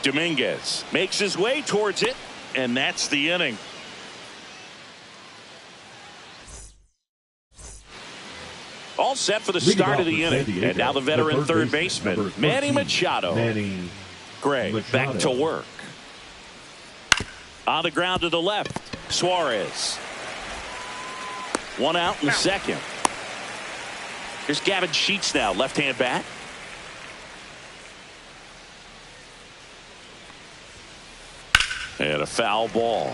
Dominguez makes his way towards it, and that's the inning. All set for the start of the inning. And now the veteran third baseman, Manny Machado. Gray back to work. On the ground to the left, Suarez. One out in the second. Here's Gavin Sheets now, left-hand bat. And a foul ball.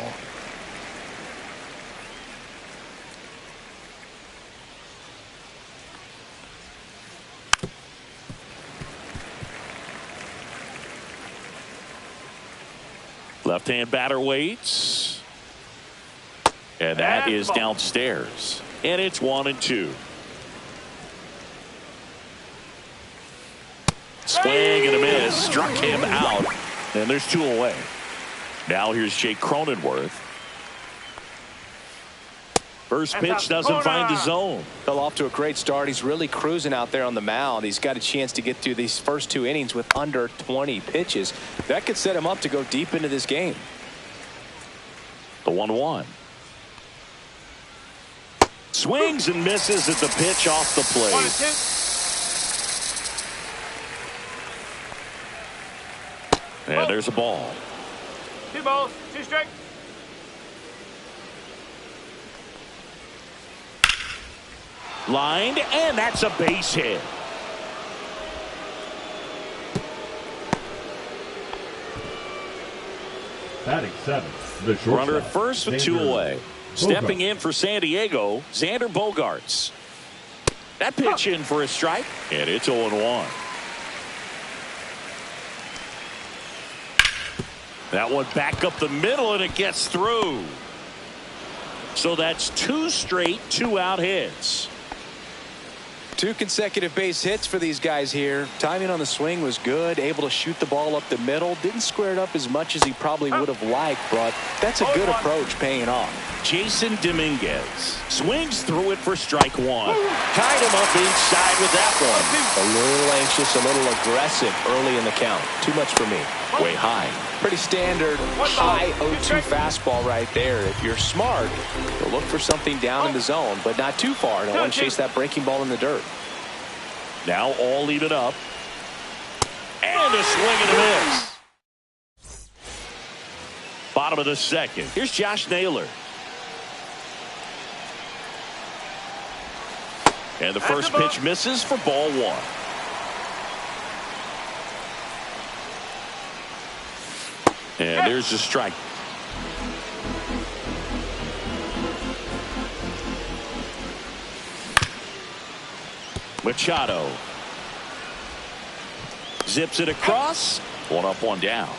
Left-hand batter waits. And that is downstairs. And it's 1-2. Swing and a miss. Struck him out. And there's 2 away. Now here's Jake Cronenworth. First pitch doesn't find the zone. Fell off to a great start. He's really cruising out there on the mound. He's got a chance to get through these first 2 innings with under 20 pitches. That could set him up to go deep into this game. The 1-1. Swings and misses at the pitch off the plate. 1-2. And there's a ball. 2 balls, 2 strikes. Lined, and that's a base hit. Batting 7th, the shortstop. Runner at first with 2 away. Stepping in for San Diego, Xander Bogaerts. That pitch in for a strike, and it's 0-1. That one back up the middle, and it gets through. So that's 2 straight 2-out hits. 2 consecutive base hits for these guys here. Timing on the swing was good. Able to shoot the ball up the middle. Didn't square it up as much as he probably would have liked, but that's a good approach paying off. Jason Dominguez swings through it for strike 1. Tied him up inside with that one. A little anxious, a little aggressive early in the count. Too much for me. Way high. Pretty standard high 0-2 fastball right there. If you're smart, you'll look for something down in the zone, but not too far. Don't want to chase that breaking ball in the dirt. Now all even up. And a swing and a miss. Bottom of the second. Here's Josh Naylor. And the first pitch misses for ball 1. And there's a strike. Machado zips it across. 1 up, 1 down.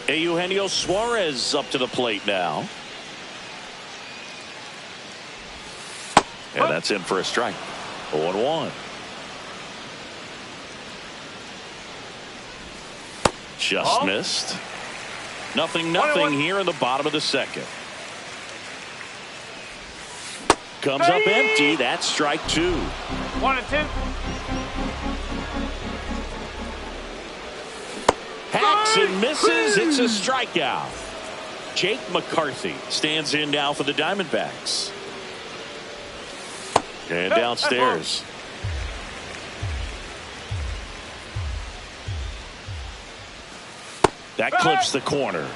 Eugenio Suarez up to the plate now. And that's in for a strike. 0-1. Just missed. 0-0 here in the bottom of the second. Comes up empty. That's strike 2. 1-2. Hacks and misses. It's a strikeout. Jake McCarthy stands in now for the Diamondbacks. And downstairs. That clips the corner.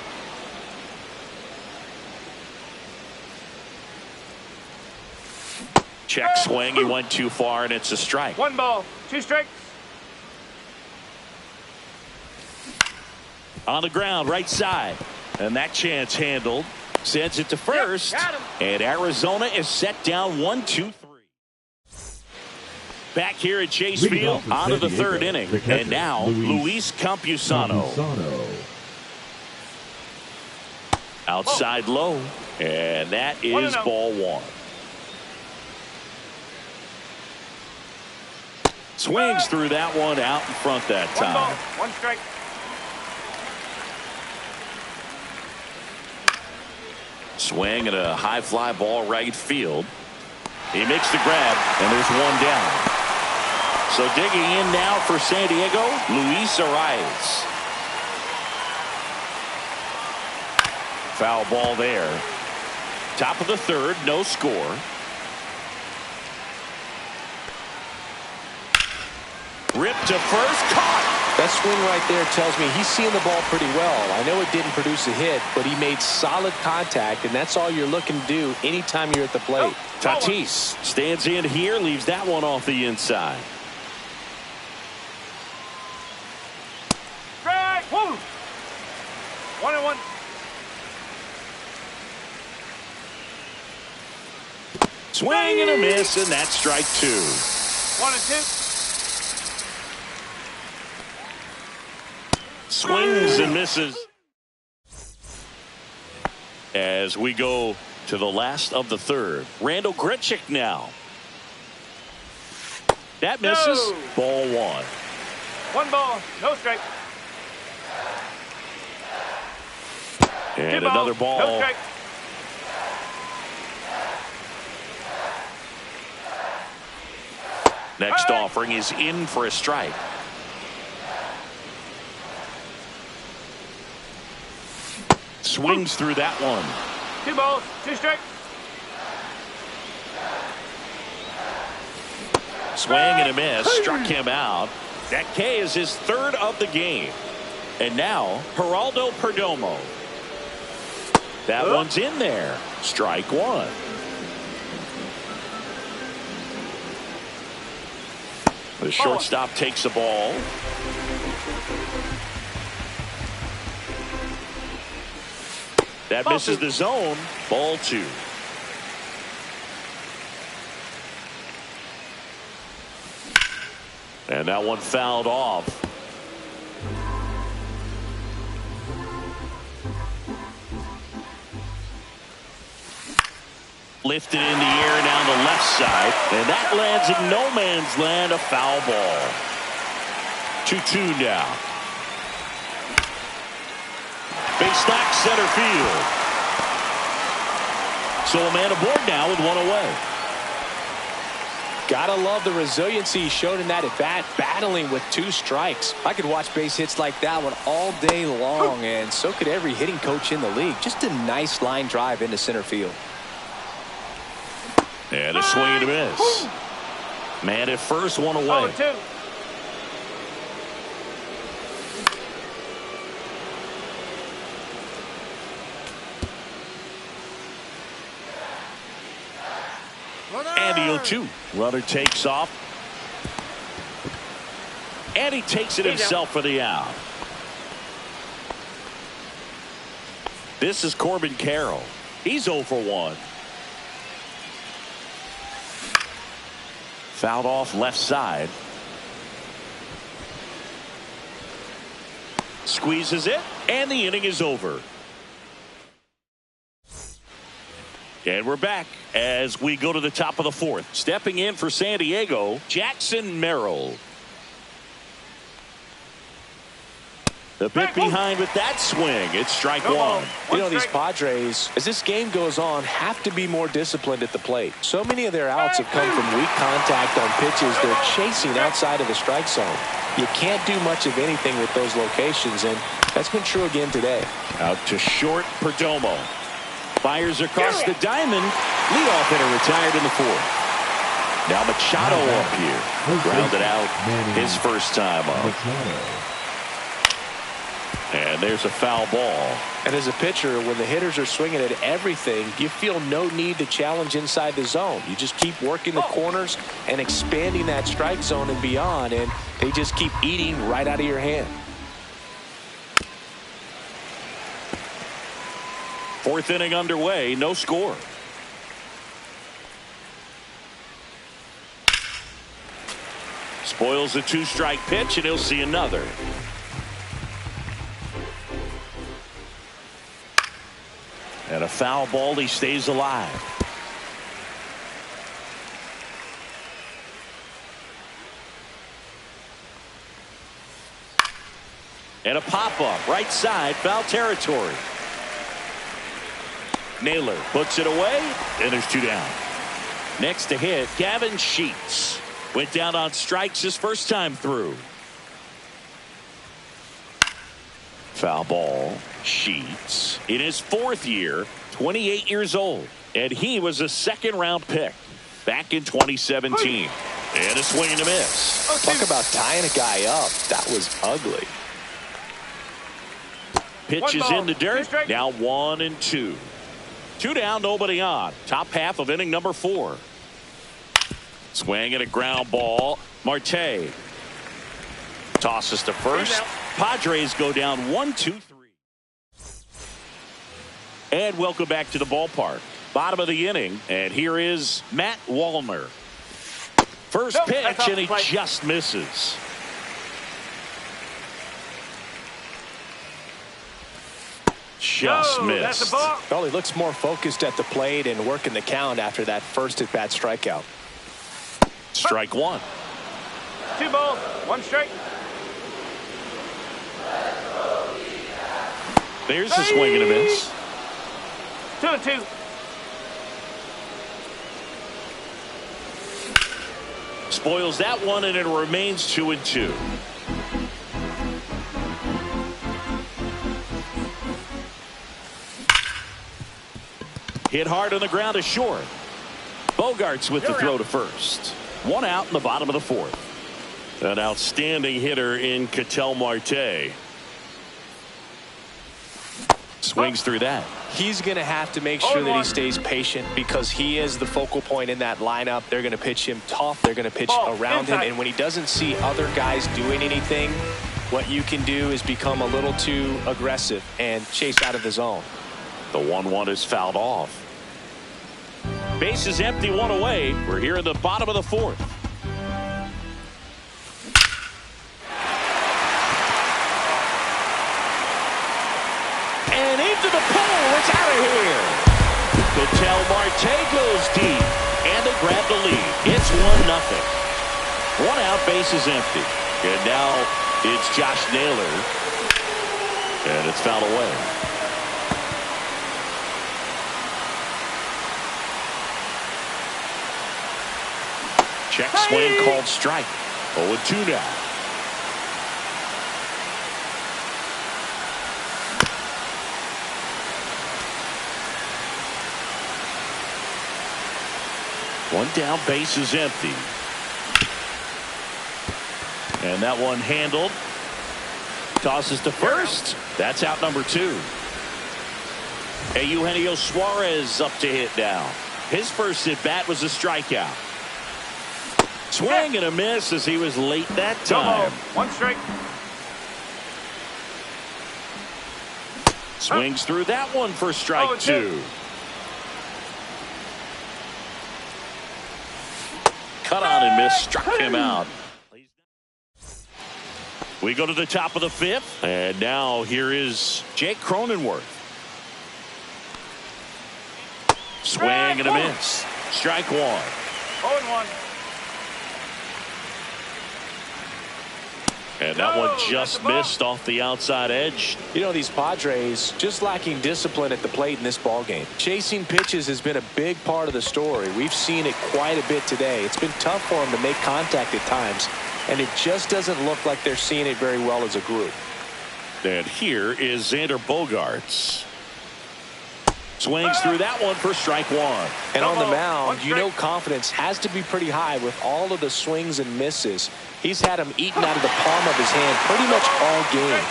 Check swing. He went too far, and it's a strike. 1 ball, 2 strikes. On the ground, right side. And that chance handled. Sends it to first. And Arizona is set down 1-2-3. Back here at Chase Field, on to the 3rd inning. And now, Luis Campusano. Outside low. And that is ball 1. Swings through that one out in front that time. 1 ball, 1 strike. Swing and a high fly ball right field. He makes the grab, and there's 1 down. So digging in now for San Diego, Luis Arraez. Foul ball there. Top of the third, no score. Ripped to first, caught. That swing right there tells me he's seeing the ball pretty well. I know it didn't produce a hit, but he made solid contact, and that's all you're looking to do anytime you're at the plate. Tatis stands in here, leaves that one off the inside. Strike. Woo. 1-1. Swing and a miss, and that's strike two. 1-2. Swings and misses. As we go to the last of the third. Randal Grichuk now. That misses. No. Ball one. 1 ball, no strike. And 2 balls, another ball. no strike. Next offering is in for a strike. Swings through that one. 2 balls, 2 strike. Swing and a miss. Struck him out. That K is his third of the game. And now, Geraldo Perdomo. That one's in there. Strike one. The shortstop takes the ball. That misses the zone. Ball two. And that one fouled off. Lifted in the air down the left side. And that lands in no man's land, a foul ball. 2-2 now. Base knock center field. So a man aboard now with one away. Gotta love the resiliency he showed in that at bat, battling with 2 strikes. I could watch base hits like that one all day long, and so could every hitting coach in the league. Just a nice line drive into center field. And a swing and a miss. Man at first, one away. 0-2. And the 0-2. Runner takes off. And he takes it himself for the out. This is Corbin Carroll. He's 0 for 1. Fouled off left side. Squeezes it, and the inning is over. And we're back as we go to the top of the fourth. Stepping in for San Diego, Jackson Merrill. The bit behind with that swing. It's strike one. You know, these Padres, as this game goes on, have to be more disciplined at the plate. So many of their outs have come from weak contact on pitches they're chasing outside of the strike zone. You can't do much of anything with those locations, and that's been true again today. Out to short, Perdomo. Fires across the diamond. Leadoff hitter retired in the fourth. Now Machado up here. Grounded out his first time up. And there's a foul ball. And as a pitcher, when the hitters are swinging at everything, you feel no need to challenge inside the zone. You just keep working the corners and expanding that strike zone and beyond, and they just keep eating right out of your hand. Fourth inning underway, no score. Spoils a 2-strike pitch, and he'll see another. And a foul ball, he stays alive. And a pop-up, right side, foul territory. Naylor puts it away, and there's 2 down. Next to hit, Gavin Sheets. Went down on strikes his first time through. Foul ball. Sheets in his 4th year, 28 years old, and he was a 2nd-round pick back in 2017. And a swing and a miss. Talk about tying a guy up. That was ugly. Pitch is in the dirt. Now 1-2. 2 down, nobody on. Top half of inning number 4. Swing and a ground ball. Marte tosses to first. Padres go down 1-2-3. And welcome back to the ballpark. Bottom of the inning, and here is Matt Wallner. First pitch, and he just misses. Just missed. Well, he looks more focused at the plate and working the count after that first at-bat strikeout. Strike 1. 2 balls, 1 strike. There's a swing and a miss. 2-2. Spoils that one, and it remains 2-2. Hit hard on the ground to short. Bogarts with the throw to first. 1 out in the bottom of the 4th. An outstanding hitter in Ketel Marte. Swings through that. He's going to have to make sure that he stays patient because he is the focal point in that lineup. They're going to pitch him tough. They're going to pitch around him. And when he doesn't see other guys doing anything, what you can do is become a little too aggressive and chase out of the zone. The 1-1 is fouled off. Base is empty, 1 away. We're here in the bottom of the 4th. And into the pole. It's out of here. Ketel Marte goes deep. And they grab the lead. It's 1-0. 1 out, base is empty. And now it's Josh Naylor. And it's fouled away. Check swing called strike. 0-2 now. One down, base is empty. And that one handled. Tosses to first. That's out number 2. And Eugenio Suarez up to hit now. His first at bat was a strikeout. Swing and a miss as he was late that time. 1 strike. Swings through that one for strike 2. Cut on and miss, struck him out. We go to the top of the 5th, and now here is Jake Cronenworth. Swing and a miss. Strike 1. 0-1. And that one just missed off the outside edge. You know, these Padres just lacking discipline at the plate in this ballgame. Chasing pitches has been a big part of the story. We've seen it quite a bit today. It's been tough for them to make contact at times, and it just doesn't look like they're seeing it very well as a group. And here is Xander Bogaerts. Swings through that one for strike 1. And on the mound, you know confidence has to be pretty high with all of the swings and misses. He's had them eaten out of the palm of his hand pretty much all game.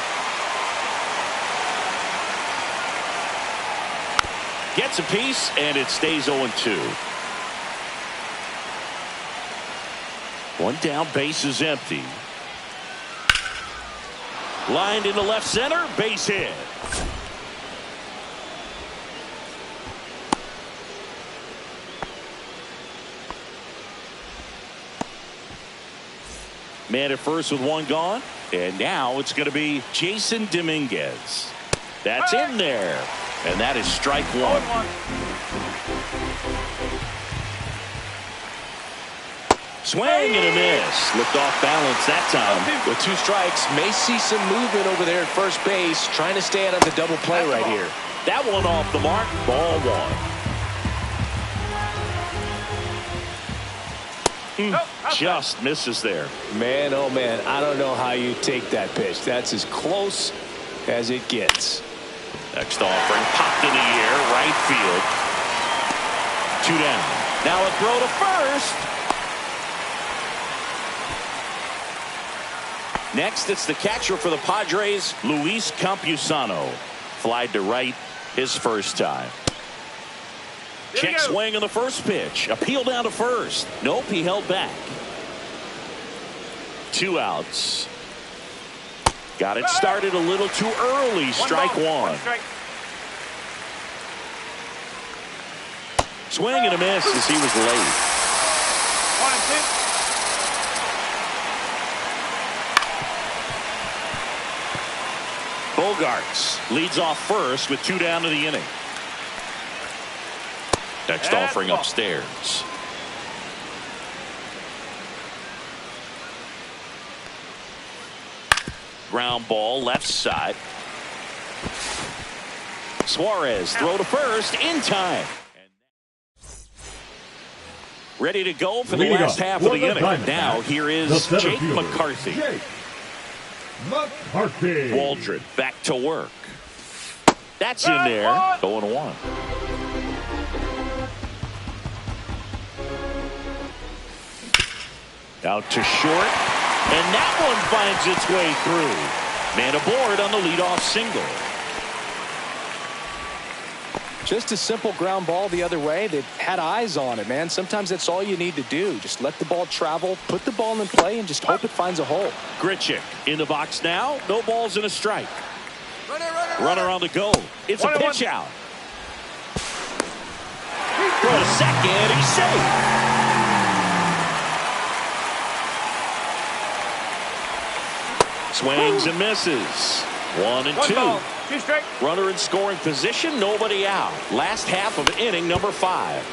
Gets a piece, and it stays 0-2. 1 down, base is empty. Lined into left center, base hit. Man at first with 1 gone. And now it's going to be Jason Dominguez. That's in there. And that is strike 1. Swing and a miss. Looked off balance that time. With 2 strikes, may see some movement over there at first base. Trying to stay out of the double play right here. That one off the mark. Ball 1. Just misses there. Man, oh man, I don't know how you take that pitch. That's as close as it gets. Next offering popped in the air, right field. 2 down. Now a throw to first. Next, it's the catcher for the Padres, Luis Campusano. Flied to right his first time. Check swing on the first pitch. Appeal down to first. Nope, he held back. 2 outs. Got it started a little too early. Strike one. Swing and a miss as he was late. 1-2. Bogarts leads off first with 2 down to the inning. Next offering upstairs. Ground ball left side. Suarez throw to first in time. Ready to go for the last half of the inning. Now here is Jake McCarthy. Waldron back to work. That's in there. 0-1. Out to short, and that one finds its way through. Man aboard on the leadoff single. Just a simple ground ball the other way. They had eyes on it, man. Sometimes that's all you need to do. Just let the ball travel, put the ball in play, and just hope it finds a hole. Grichuk in the box now. No balls and a strike. Runner on the go. It's a pitch out. Throw to second. He's safe. Swings and misses. 1 and 2. 2 strike. Runner in scoring position. Nobody out. Last half of inning number 5.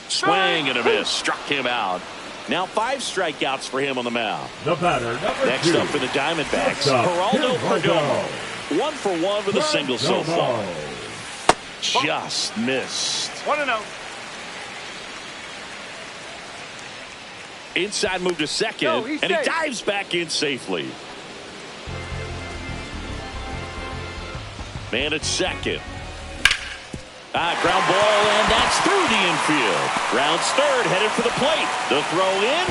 Swing and a miss. Struck him out. Now 5 strikeouts for him on the mound. The batter, number Next 2. up for the Diamondbacks, Geraldo Perdomo. 1 for 1 with a single so far. Just missed. 1-0. Inside move to second, and he dives back in safely. Man at second. Ground ball, and that's through the infield. Rounds third, headed for the plate. The throw in.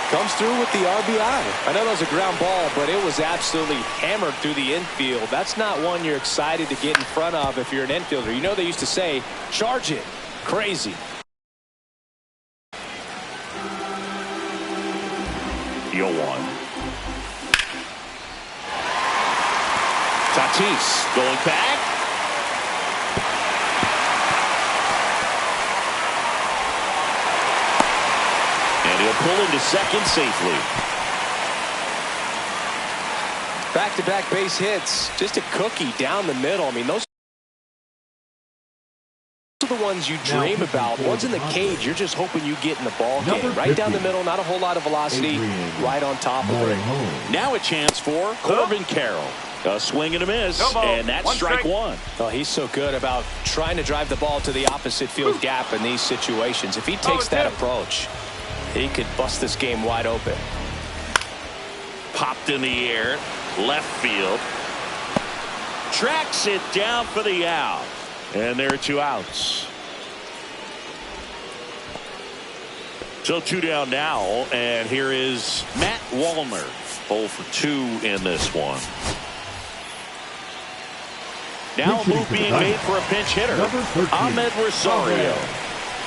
Comes through with the RBI. I know that was a ground ball, but it was absolutely hammered through the infield. That's not one you're excited to get in front of if you're an infielder. You know they used to say, charge it. Crazy. You'll one. Tatis going back. And he'll pull into second safely. Back-to-back base hits. Just a cookie down the middle. I mean, those are the ones you dream about. Ones in the cage, you're just hoping you get in the ball game. Right down the middle, not a whole lot of velocity. Right on top of it. Now a chance for Corbin Carroll. A swing and a miss, and that's strike one. Oh, he's so good about trying to drive the ball to the opposite field gap in these situations. If he takes that approach, he could bust this game wide open. Popped in the air, left field. Tracks it down for the out. And there are 2 outs. So 2 down now, and here is Matt Wallner. 0 for 2 in this one. Now a move being made for a pinch hitter, Ahmed Rosario.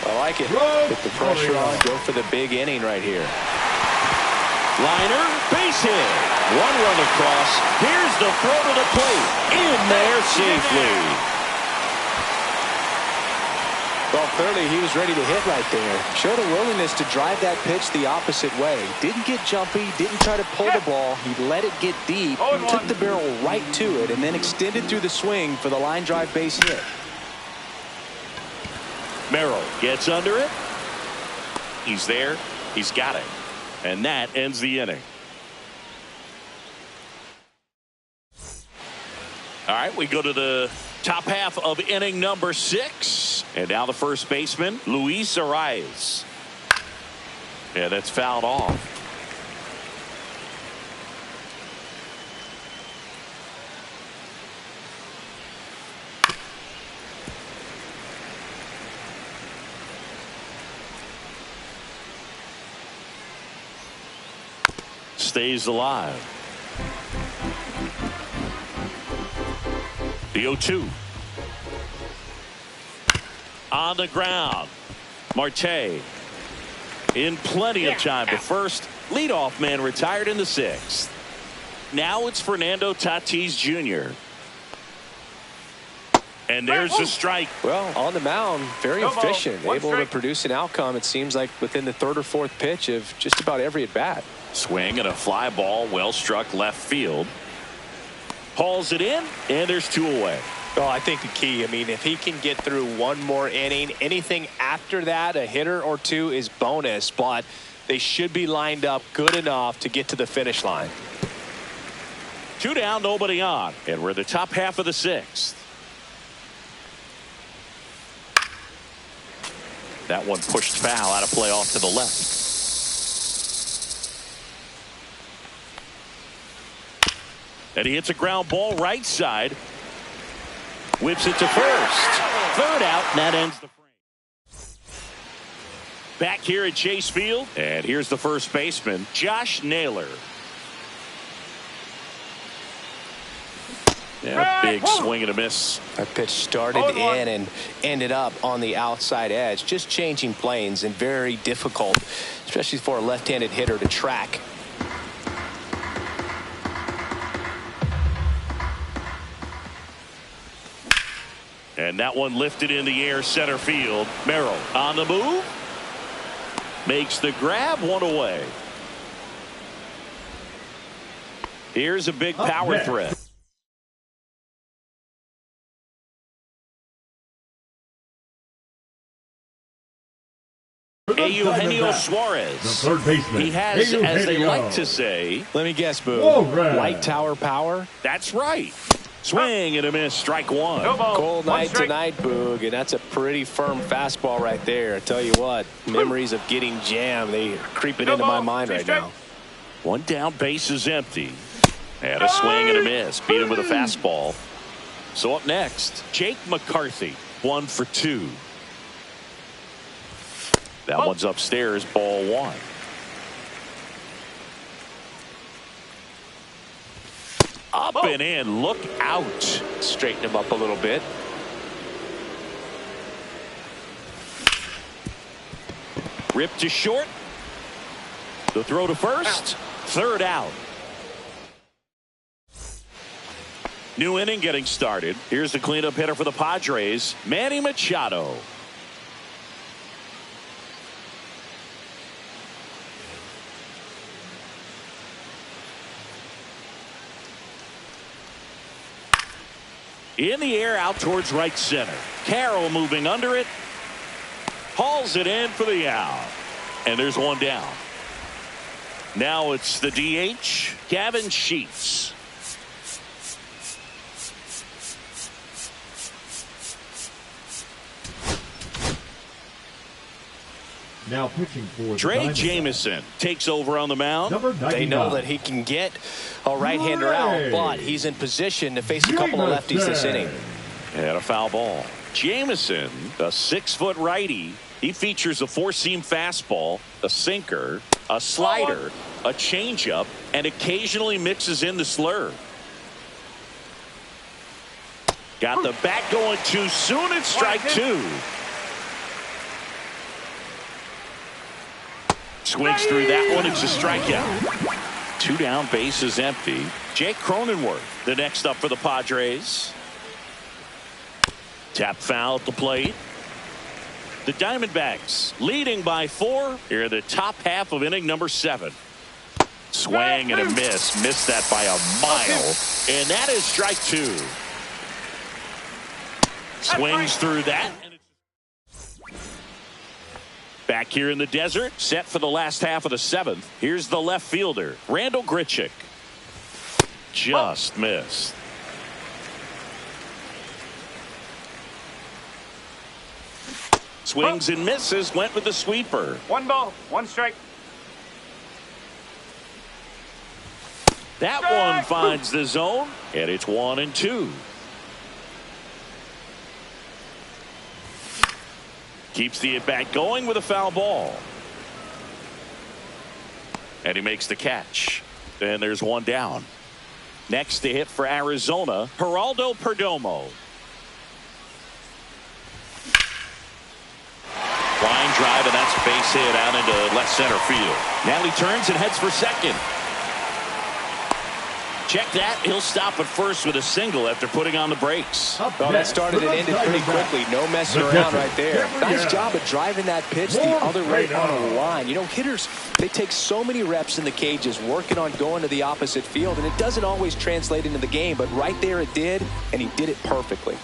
I like it. Get the pressure on, go for the big inning right here. Liner, base hit. 1 run across. Here's the throw to the plate. In there safely. Well, clearly he was ready to hit right there. Showed a willingness to drive that pitch the opposite way. Didn't get jumpy, didn't try to pull the ball. He let it get deep, took the barrel right to it, and then extended through the swing for the line drive base hit. Merrill gets under it. He's there. He's got it. And that ends the inning. All right, we go to the top half of inning number 6. And now the first baseman, Luis Arraez. Yeah, that's fouled off. Stays alive. The 0-2. On the ground. Marte in plenty of time. The first leadoff man retired in the 6th. Now it's Fernando Tatis Jr. And there's the strike. Well, on the mound, very efficient, One able to strike. produce an outcome, it seems like, within the 3rd or 4th pitch of just about every at-bat. Swing and a fly ball, well struck left field. Hauls it in, and there's 2 away. Well, I think the key, I mean, if he can get through one more inning, anything after that, a hitter or 2 is bonus, but they should be lined up good enough to get to the finish line. 2 down, nobody on, and we're the top half of the 6th. That one pushed foul, out of play off to the left. And he hits a ground ball right side. Whips it to first. 3rd out, and that ends the frame. Back here at Chase Field, and here's the first baseman, Josh Naylor. Yeah, big swing and a miss. That pitch started in and ended up on the outside edge, just changing planes, and very difficult, especially for a left-handed hitter to track. And that one lifted in the air, center field. Merrill on the move. Makes the grab, 1 away. Here's a big power threat. Eugenio Suarez. The 3rd baseman. He has, as they Eugenio. like to say, Let me guess, Boo. Alright. Light tower power. that's right. Swing and a miss, strike 1. No ball. Cold One night strike. tonight, Boog, and that's a pretty firm fastball right there. I tell you what, memories of getting jammed, they are creeping No into my ball. mind 2 right strike. now. 1 down, base is empty. And a swing and a miss. Beat him with a fastball. So up next, Jake McCarthy, 1 for 2. That one's upstairs, ball 1. Up and in, look out. Straighten him up a little bit. Ripped to short. The throw to first. 3rd out. New inning getting started. Here's the cleanup hitter for the Padres, Manny Machado. In the air, out towards right center. Carroll moving under it. Hauls it in for the out. And there's 1 down. Now it's the DH, Gavin Sheets. Now pitching for the Trey Diamondbacks. Jamison takes over on the mound. Number 99. They know that he can get a right-hander out, but he's in position to face a couple of lefties this inning. And a foul ball. Jamison, a 6-foot righty. He features a 4-seam fastball, a sinker, a slider, a changeup, and occasionally mixes in the slurve. Got the bat going too soon. It's strike 2. Swings through that one. It's a strikeout. 2 down, base is empty. Jake Cronenworth, the next up for the Padres. Tap foul at the plate. The Diamondbacks leading by 4 here in the top half of inning number 7. Swing and a miss. Missed that by a mile. And that is strike 2. Swings through that. Back here in the desert, set for the last half of the 7th. Here's the left fielder, Randall Grichuk. Just missed. Swings and misses, went with the sweeper. 1 ball, 1 strike. That one finds the zone, and it's 1-2. Keeps the at-bat going with a foul ball. And he makes the catch. And there's 1 down. Next to hit for Arizona, Geraldo Perdomo. Line drive, and that's a base hit out into left center field. Now he turns and heads for second. Check that. He'll stop at first with a single after putting on the brakes. Well, that started and ended pretty quickly. No messing around right there. Nice job of driving that pitch the other way on a line. You know, hitters, they take so many reps in the cages working on going to the opposite field, and it doesn't always translate into the game, but right there it did, and he did it perfectly.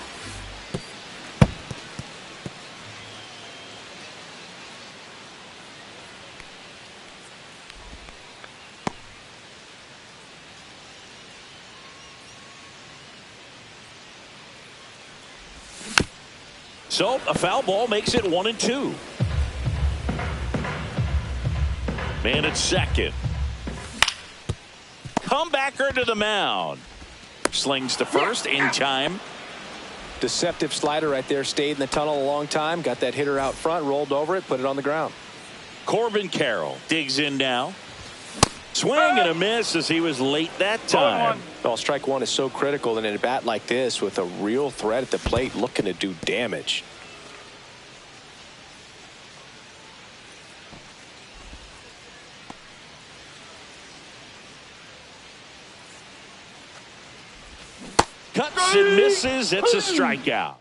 So a foul ball makes it 1-2. Man at second. Comebacker to the mound. Slings to first in time. Deceptive slider right there. Stayed in the tunnel a long time. Got that hitter out front. Rolled over it. Put it on the ground. Corbin Carroll digs in now. Swing and a miss as he was late that time. Well, strike one is so critical in a bat like this with a real threat at the plate looking to do damage. Cuts and misses. It's a strikeout.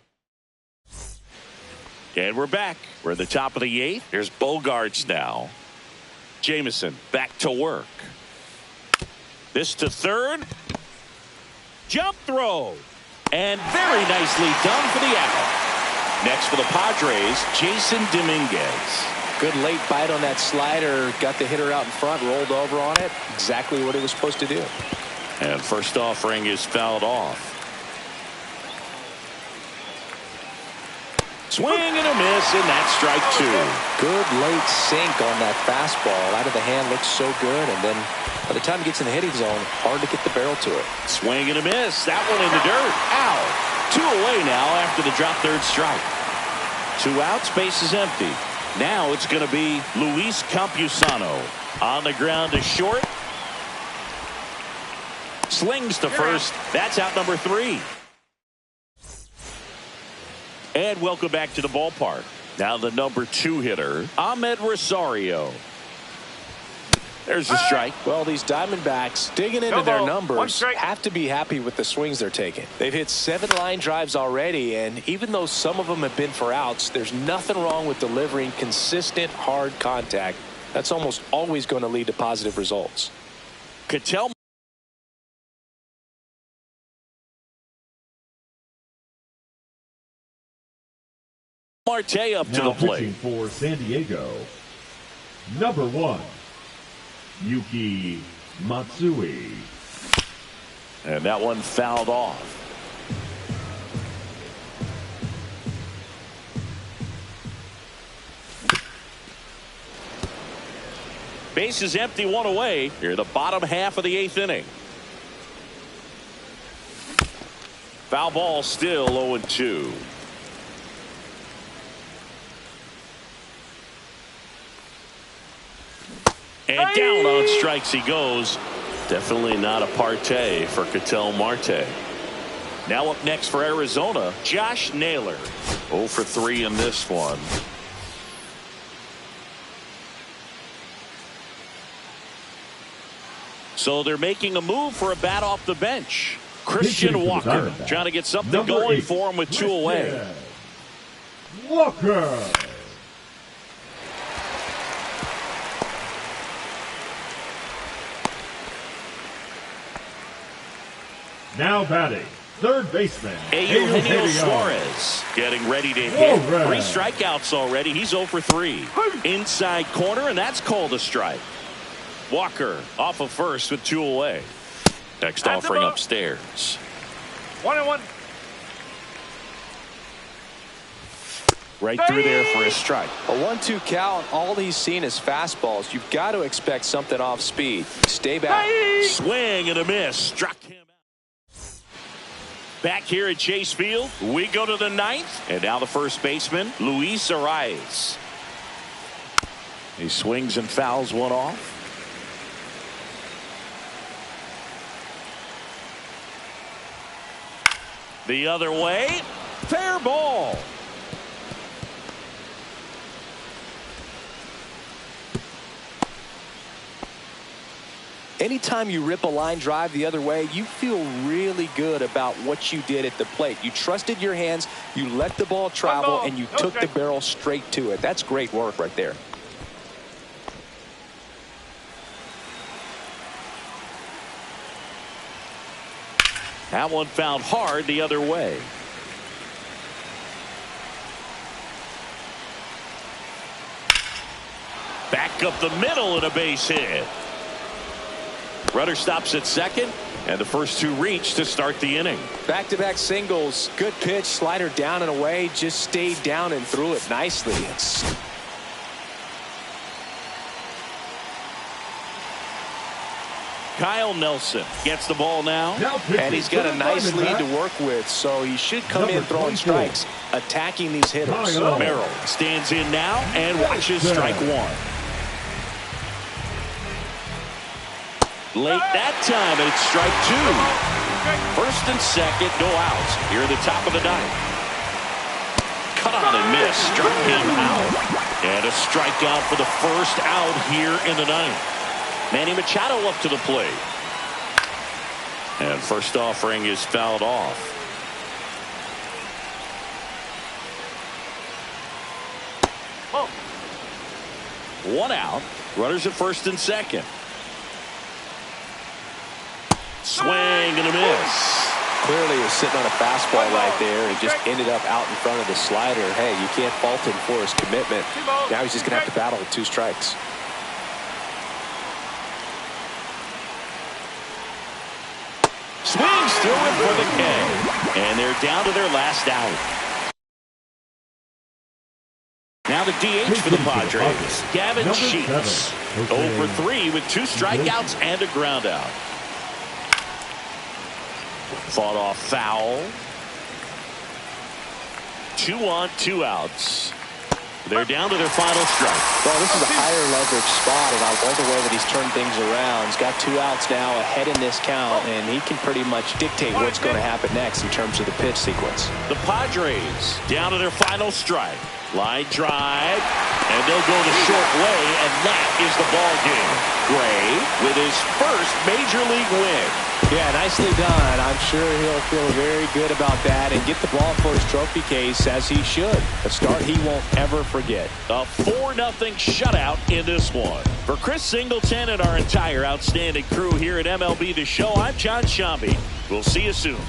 And we're back. We're at the top of the 8th. Here's Bogaerts now. Jameson back to work. This to third. Jump throw. And very nicely done for the out. Next for the Padres, Jason Dominguez. Good late bite on that slider. Got the hitter out in front. Rolled over on it. Exactly what he was supposed to do. And first offering is fouled off. Swing and a miss, and that's strike 2. Good late sink on that fastball. Out of the hand, looks so good, and then by the time it gets in the hitting zone, hard to get the barrel to it. Swing and a miss. That one in the dirt. Out. 2 away now after the drop third strike. 2 outs, base is empty. Now it's going to be Luis Campusano on the ground to short. Slings to first. That's out number 3. And welcome back to the ballpark. Now the number 2 hitter, Ahmed Rosario. There's the strike. Well, these Diamondbacks digging into their numbers have to be happy with the swings they're taking. They've hit 7 line drives already, and even though some of them have been for outs, there's nothing wrong with delivering consistent, hard contact. That's almost always going to lead to positive results. Ketel Marte up to the plate. Pitching for San Diego, number 1, Yuki Matsui. And that one fouled off. Base is empty, 1 away. Here, the bottom half of the 8th inning. Foul ball still 0-2. And down on strikes he goes. Definitely not a partay for Ketel Marte. Now up next for Arizona, Josh Naylor. 0 for 3 in this one. So they're making a move for a bat off the bench. Christian Walker trying to get something number going 8, for him with 2 away. Walker. Now batting, third baseman, Eugenio Suarez getting ready to hit. 3 strikeouts already. He's 0 for 3. Inside corner, and that's called a strike. Walker off of first with 2 away. Next offering upstairs. 1-1. Right through there for a strike. A 1-2 count. All he's seen is fastballs. You've got to expect something off speed. Stay back. Swing and a miss. Struck him out. Back here at Chase Field, we go to the ninth. And now the first baseman, Luis Arraez. He swings and fouls one off. The other way. Fair ball. Anytime you rip a line drive the other way, you feel really good about what you did at the plate. You trusted your hands, you let the ball travel, and you took the barrel straight to it. That's great work right there. That one fouled hard the other way. Back up the middle and a base hit. Runner stops at second, and the first two reach to start the inning. Back-to-back singles. Good pitch, slider down and away. Just stayed down and threw it nicely. Kyle Nelson gets the ball now. And he's got a nice lead to work with, so he should come in throwing strikes, attacking these hitters. Merrill stands in now and watches strike one. Late that time, and it's strike two. First and second go out here at the top of the ninth. Cut on and miss. Struck him out. And a strikeout for the first out here in the ninth. Manny Machado up to the plate. And first offering is fouled off. One out. Runners at first and second. Swing and a miss. Clearly was sitting on a fastball right there and just ended up out in front of the slider. Hey, you can't fault him for his commitment. Now he's just going to have to battle with 2 strikes. Swings through it for the K. And they're down to their last out. Now the DH for the Padres, Gavin Sheets. 0 for 3 with 2 strikeouts and a ground out. Fought off foul. 2 on, 2 outs. They're down to their final strike. Well, this is a higher leverage spot, and I love the way that he's turned things around. He's got 2 outs now ahead in this count, and he can pretty much dictate what's going to happen next in terms of the pitch sequence. The Padres down to their final strike. Line drive, and they'll go the short way, and that is the ball game. Gray with his first major league win. Yeah, nicely done. I'm sure he'll feel very good about that and get the ball for his trophy case as he should. A start he won't ever forget. A 4-0 shutout in this one. For Chris Singleton and our entire outstanding crew here at MLB The Show, I'm John Shambi. We'll see you soon.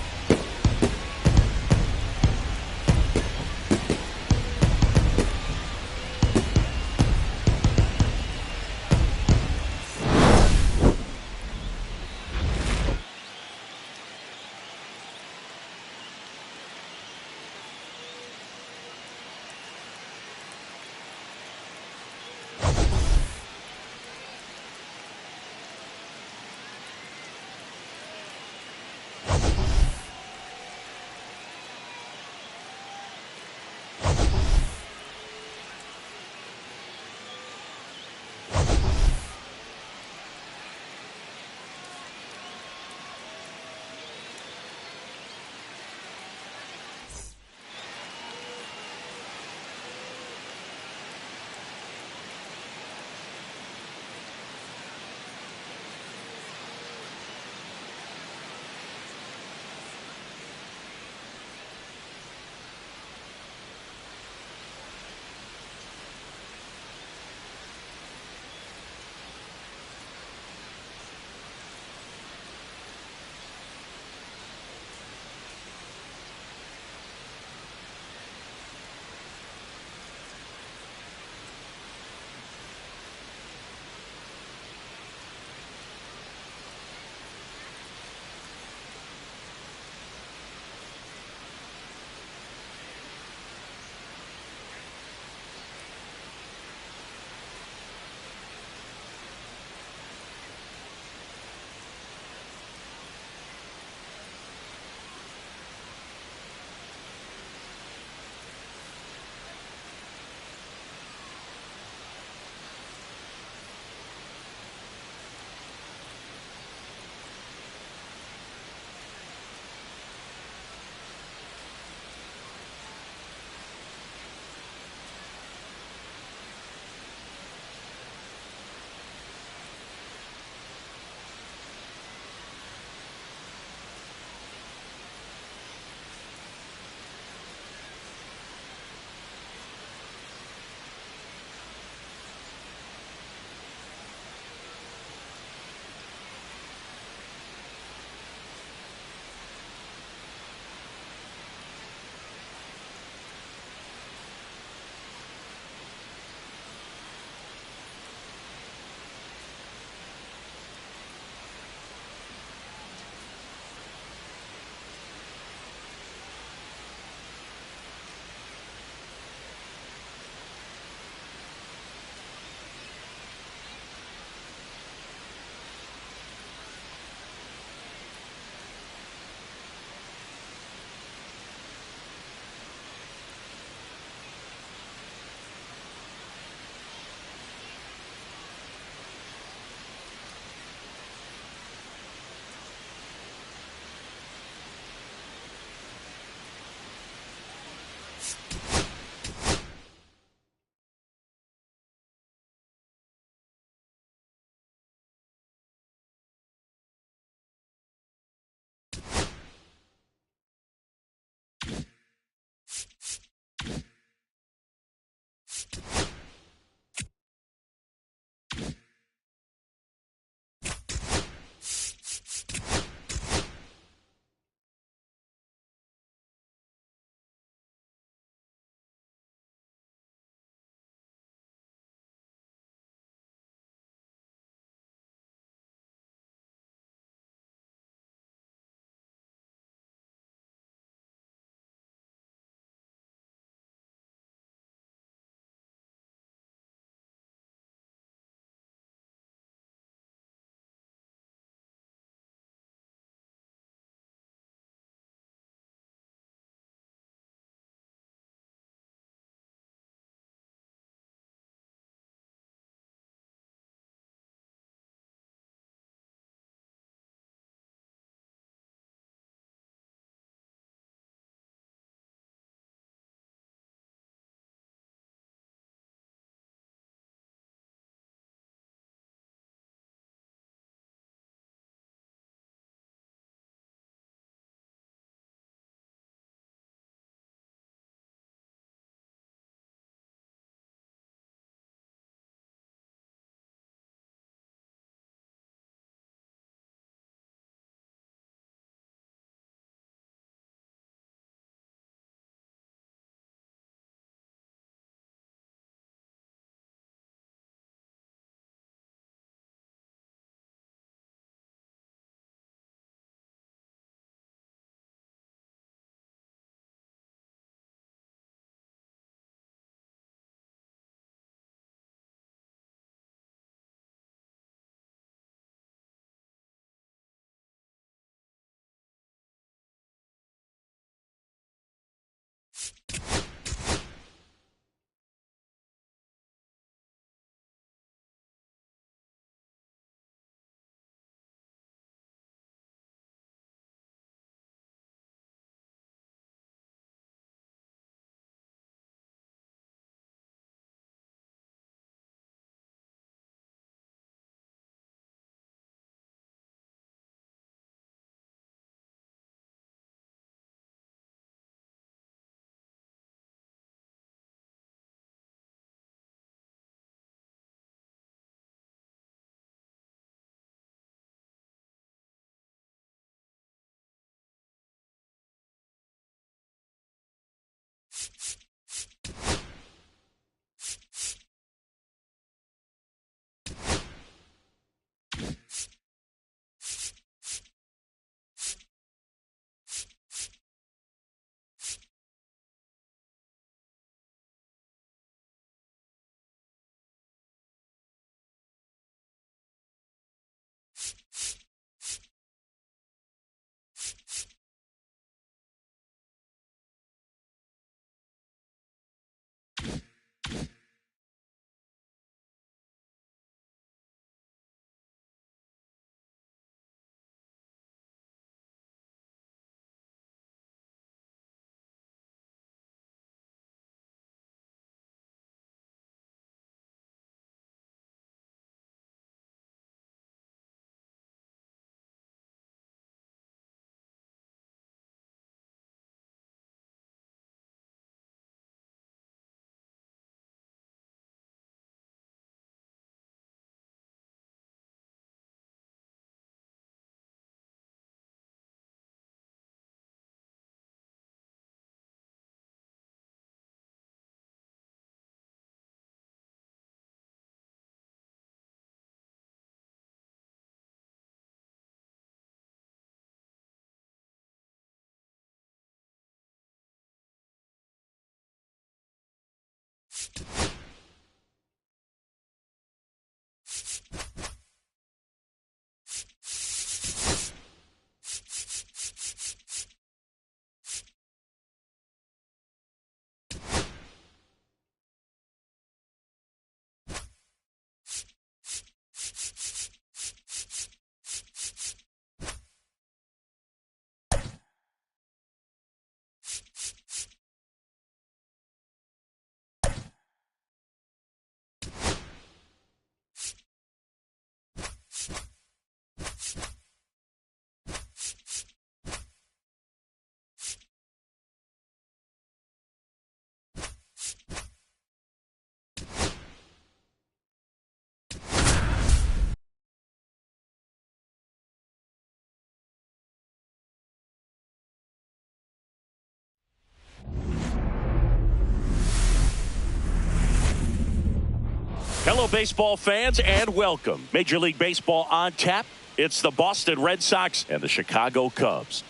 Hello, baseball fans, and welcome. Major League Baseball on tap. It's the Boston Red Sox and the Chicago Cubs.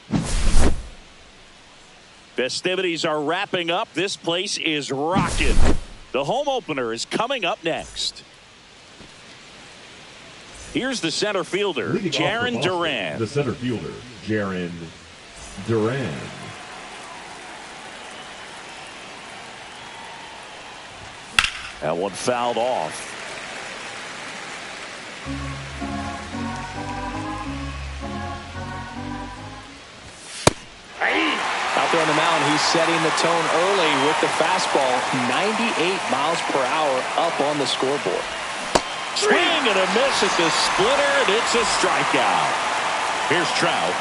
Festivities are wrapping up. This place is rocking. The home opener is coming up next. Here's the center fielder, Jarren Duran. The center fielder, Jarren Duran. That one fouled off. Out there on the mound, he's setting the tone early with the fastball. 98 miles per hour up on the scoreboard. Swing and a miss at the splitter, and it's a strikeout. Here's Trout.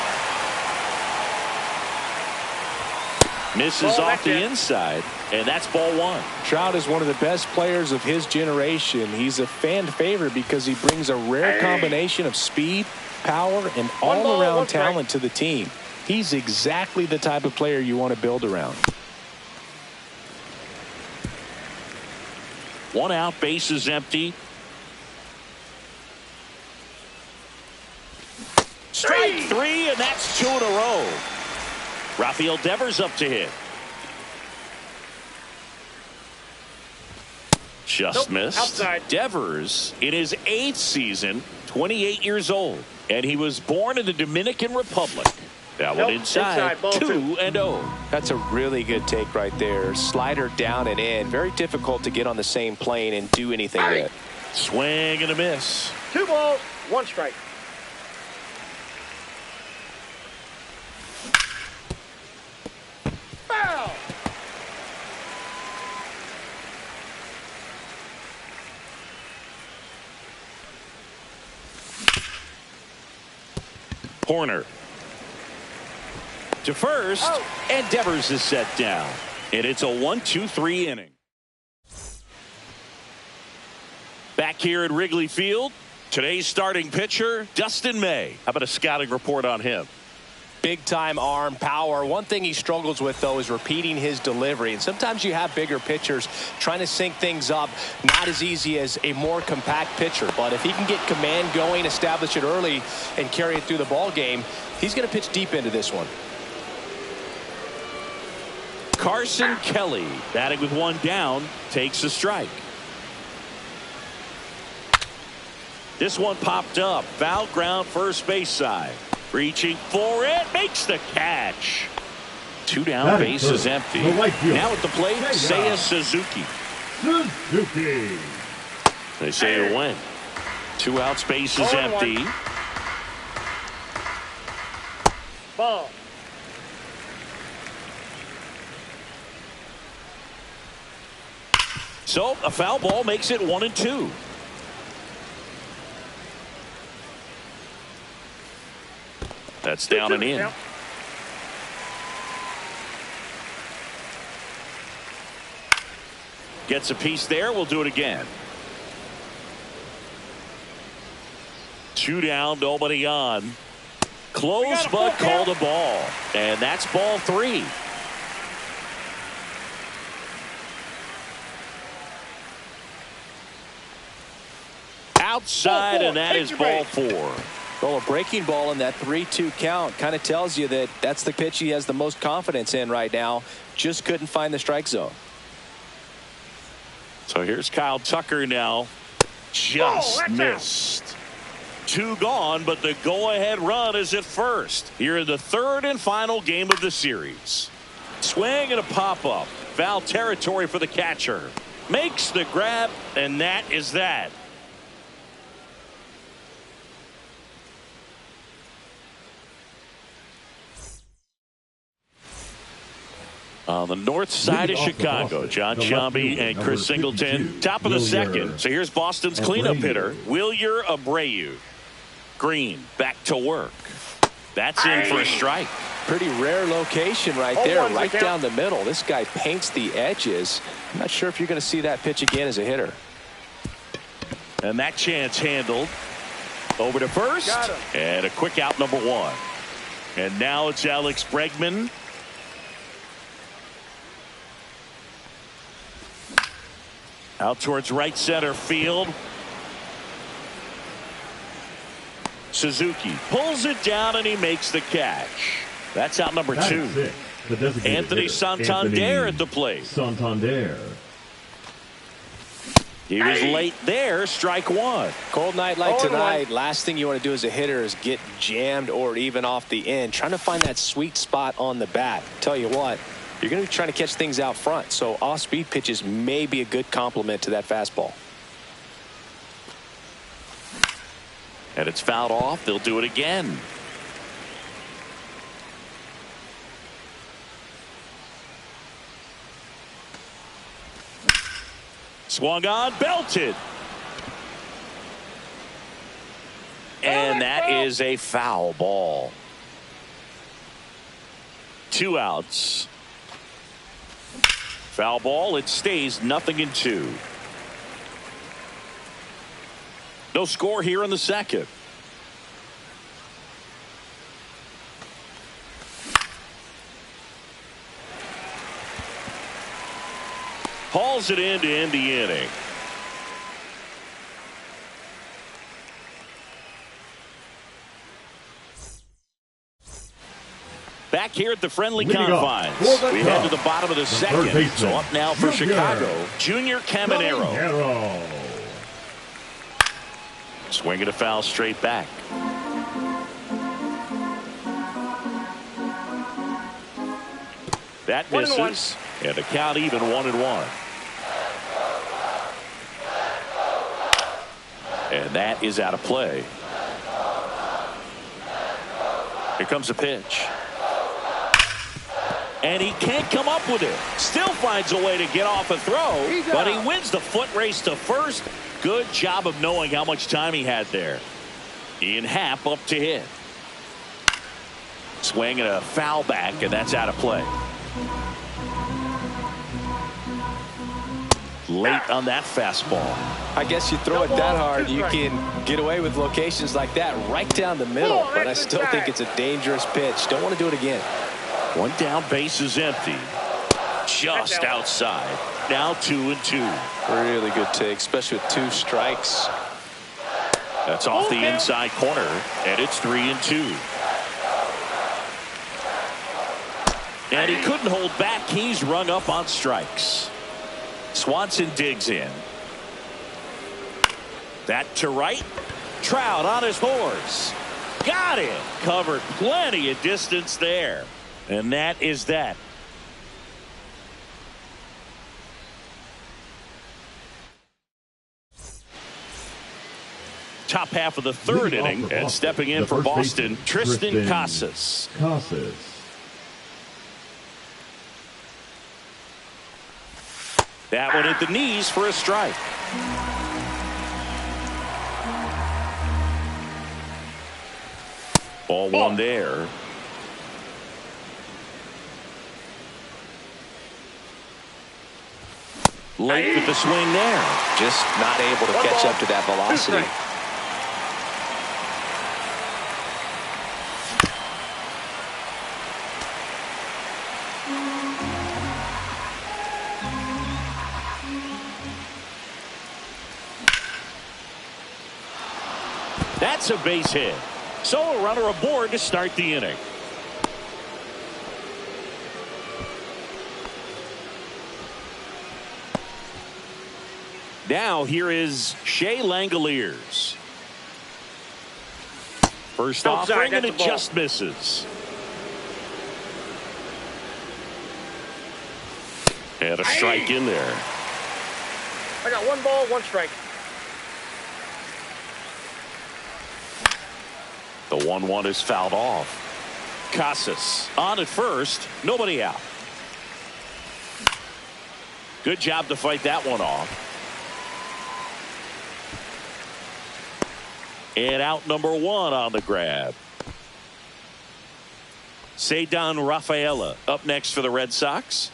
Misses off the inside, and that's ball one. Trout is one of the best players of his generation. He's a fan favorite because he brings a rare combination of speed, power, and all-around talent to the team. He's exactly the type of player you want to build around. One out, base is empty. Strike three, and that's two in a row. Rafael Devers up to hit. Just missed. Outside. Devers in his 8th season, 28 years old. And he was born in the Dominican Republic. That one inside, 2-0. That's a really good take right there. Slider down and in. Very difficult to get on the same plane and do anything with. Swing and a miss. 2 balls, 1 strike. Foul. Horner to first, and Devers is set down. And it's a 1-2-3 inning. Back here at Wrigley Field, today's starting pitcher, Dustin May. How about a scouting report on him? Big time arm, power. One thing he struggles with, though, is repeating his delivery. And sometimes you have bigger pitchers trying to sync things up. Not as easy as a more compact pitcher. But if he can get command going, establish it early, and carry it through the ball game, he's going to pitch deep into this one. Carson Kelly, batting with one down, takes a strike. This one popped up. Foul ground, first base side. Reaching for it, makes the catch. 2 down, base is empty. Now at the plate, Seiya Suzuki. Suzuki. They say a win. 2 outs, base is empty. Ball. So a foul ball makes it 1-2. That's down and in. Gets a piece there. We'll do it again. 2 down, nobody on. Close, but called a ball. And that's ball 3. Outside, and that is ball 4. Well, a breaking ball in that 3-2 count kind of tells you that that's the pitch he has the most confidence in right now. Just couldn't find the strike zone. So here's Kyle Tucker now. Just missed. 2 gone, but the go-ahead run is at first. Here in the 3rd and final game of the series. Swing and a pop-up. Foul territory for the catcher. Makes the grab, and that is that. On the north side of Chicago, John Sciambi and Chris Singleton, top of the 2nd. So here's Boston's cleanup hitter, Wilyer Abreu. Green back to work. That's in for a strike. Pretty rare location right there, right down the middle. This guy paints the edges. I'm not sure if you're going to see that pitch again as a hitter. And that chance handled. Over to first. And a quick out, number 1. And now it's Alex Bregman. Out towards right center field. Suzuki pulls it down and he makes the catch. That's out number 2. Anthony Santander at the plate. Santander. He was late there. Strike 1. Cold night like tonight. Last thing you want to do as a hitter is get jammed or even off the end. Trying to find that sweet spot on the bat. Tell you what, you're going to be trying to catch things out front. So off-speed pitches may be a good complement to that fastball. And it's fouled off. They'll do it again. Swung on, belted. And that is a foul ball. 2 outs. Foul ball. It stays 0-2. No score here in the second. Hauls it in to end the inning. Back here at the friendly confines. We head to the bottom of the second. So up now for Chicago, Junior Caminero. Swinging a foul straight back. That misses. And the count even 1-1. And that is out of play. Here comes the pitch. And he can't come up with it. Still finds a way to get off a throw. But he wins the foot race to first. Good job of knowing how much time he had there. Ian Happ up to hit. Swing and a foul back, and that's out of play. Late on that fastball. I guess you throw it that hard, you can get away with locations like that right down the middle. But I still think it's a dangerous pitch. Don't want to do it again. One down, base is empty. Just outside. Now 2-2. Really good take, especially with 2 strikes. That's off the inside corner, and it's 3-2. And he couldn't hold back. He's rung up on strikes. Swanson digs in. That to right. Trout on his horse. Got it. Covered plenty of distance there. And that is that. Top half of the third inning, and stepping in for Boston, Triston Casas. That one at the knees for a strike. Ball 1 there. Late with the swing there. Just not able to catch up to that velocity. That's a base hit. So a runner aboard to start the inning. Now here is Shea Langoliers. First offering, and it just misses. And a strike in there. I got 1 ball, 1 strike. The 1-1 is fouled off. Casas on at first. Nobody out. Good job to fight that one off. And out number 1 on the grab. Ceddanne Rafaela up next for the Red Sox.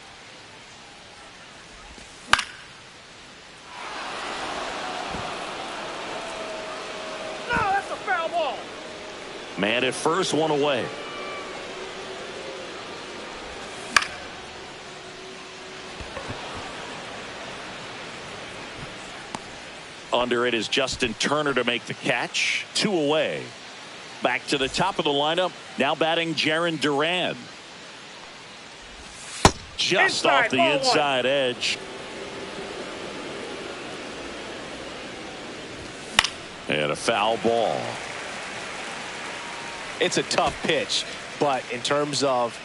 No, that's a foul ball. Man at first, 1 away. Under it is Justin Turner to make the catch. 2 away. Back to the top of the lineup. Now batting Jarren Duran. Just off the inside edge. And a foul ball. It's a tough pitch, but in terms of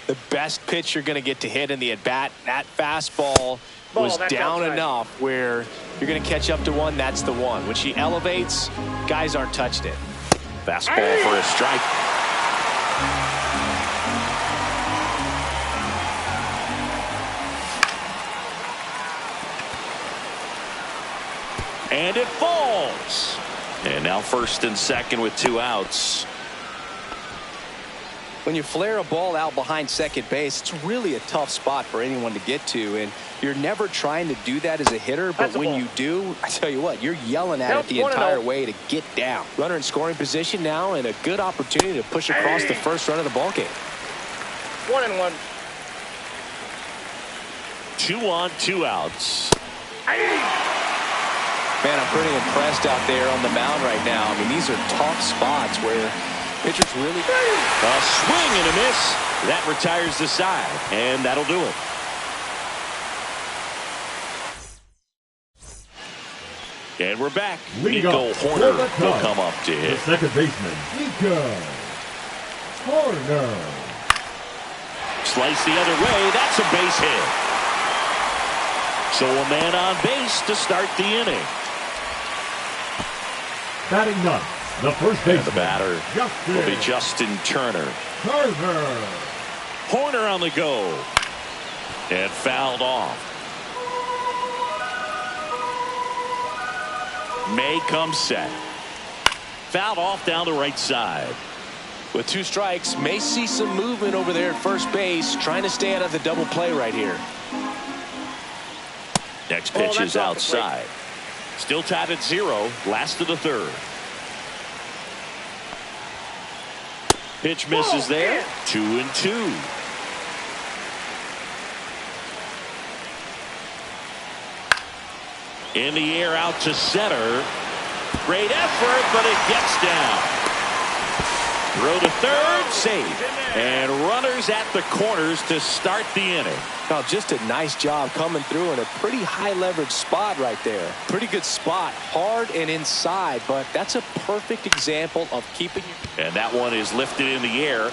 the best pitch you're going to get to hit in the at-bat, that fastball was down enough where you're going to catch up to one. That's the one. When she elevates, guys aren't touching it. Fastball for a strike. And it falls. And now first and second with 2 outs. When you flare a ball out behind second base, it's really a tough spot for anyone to get to, and you're never trying to do that as a hitter, but when you do, I tell you what, you're yelling at it the entire way to get down. Runner in scoring position now, and a good opportunity to push across the first run of the ball game. 1-1. 2 on, 2 outs. Man, I'm pretty impressed out there on the mound right now. I mean, these are tough spots where pitchers really... A swing and a miss. That retires the side, and that'll do it. And we're back. Nico Hoerner will come up to hit. The second baseman, Nico Hoerner. Slice the other way. That's a base hit. So a man on base to start the inning. Batting ninth, the first baseman. And the batter will be Justin Turner. Hoerner on the go. And fouled off. May comes set. Fouled off down the right side. With 2 strikes, may see some movement over there at first base, trying to stay out of the double play right here. Next pitch is outside. Still tied at 0. Last of the third. Pitch misses there. 2-2. In the air out to center. Great effort, but it gets down. Throw to third, safe. And runners at the corners to start the inning. Now, just a nice job coming through in a pretty high leverage spot right there. Pretty good spot, hard and inside, but that's a perfect example of keeping. And that one is lifted in the air.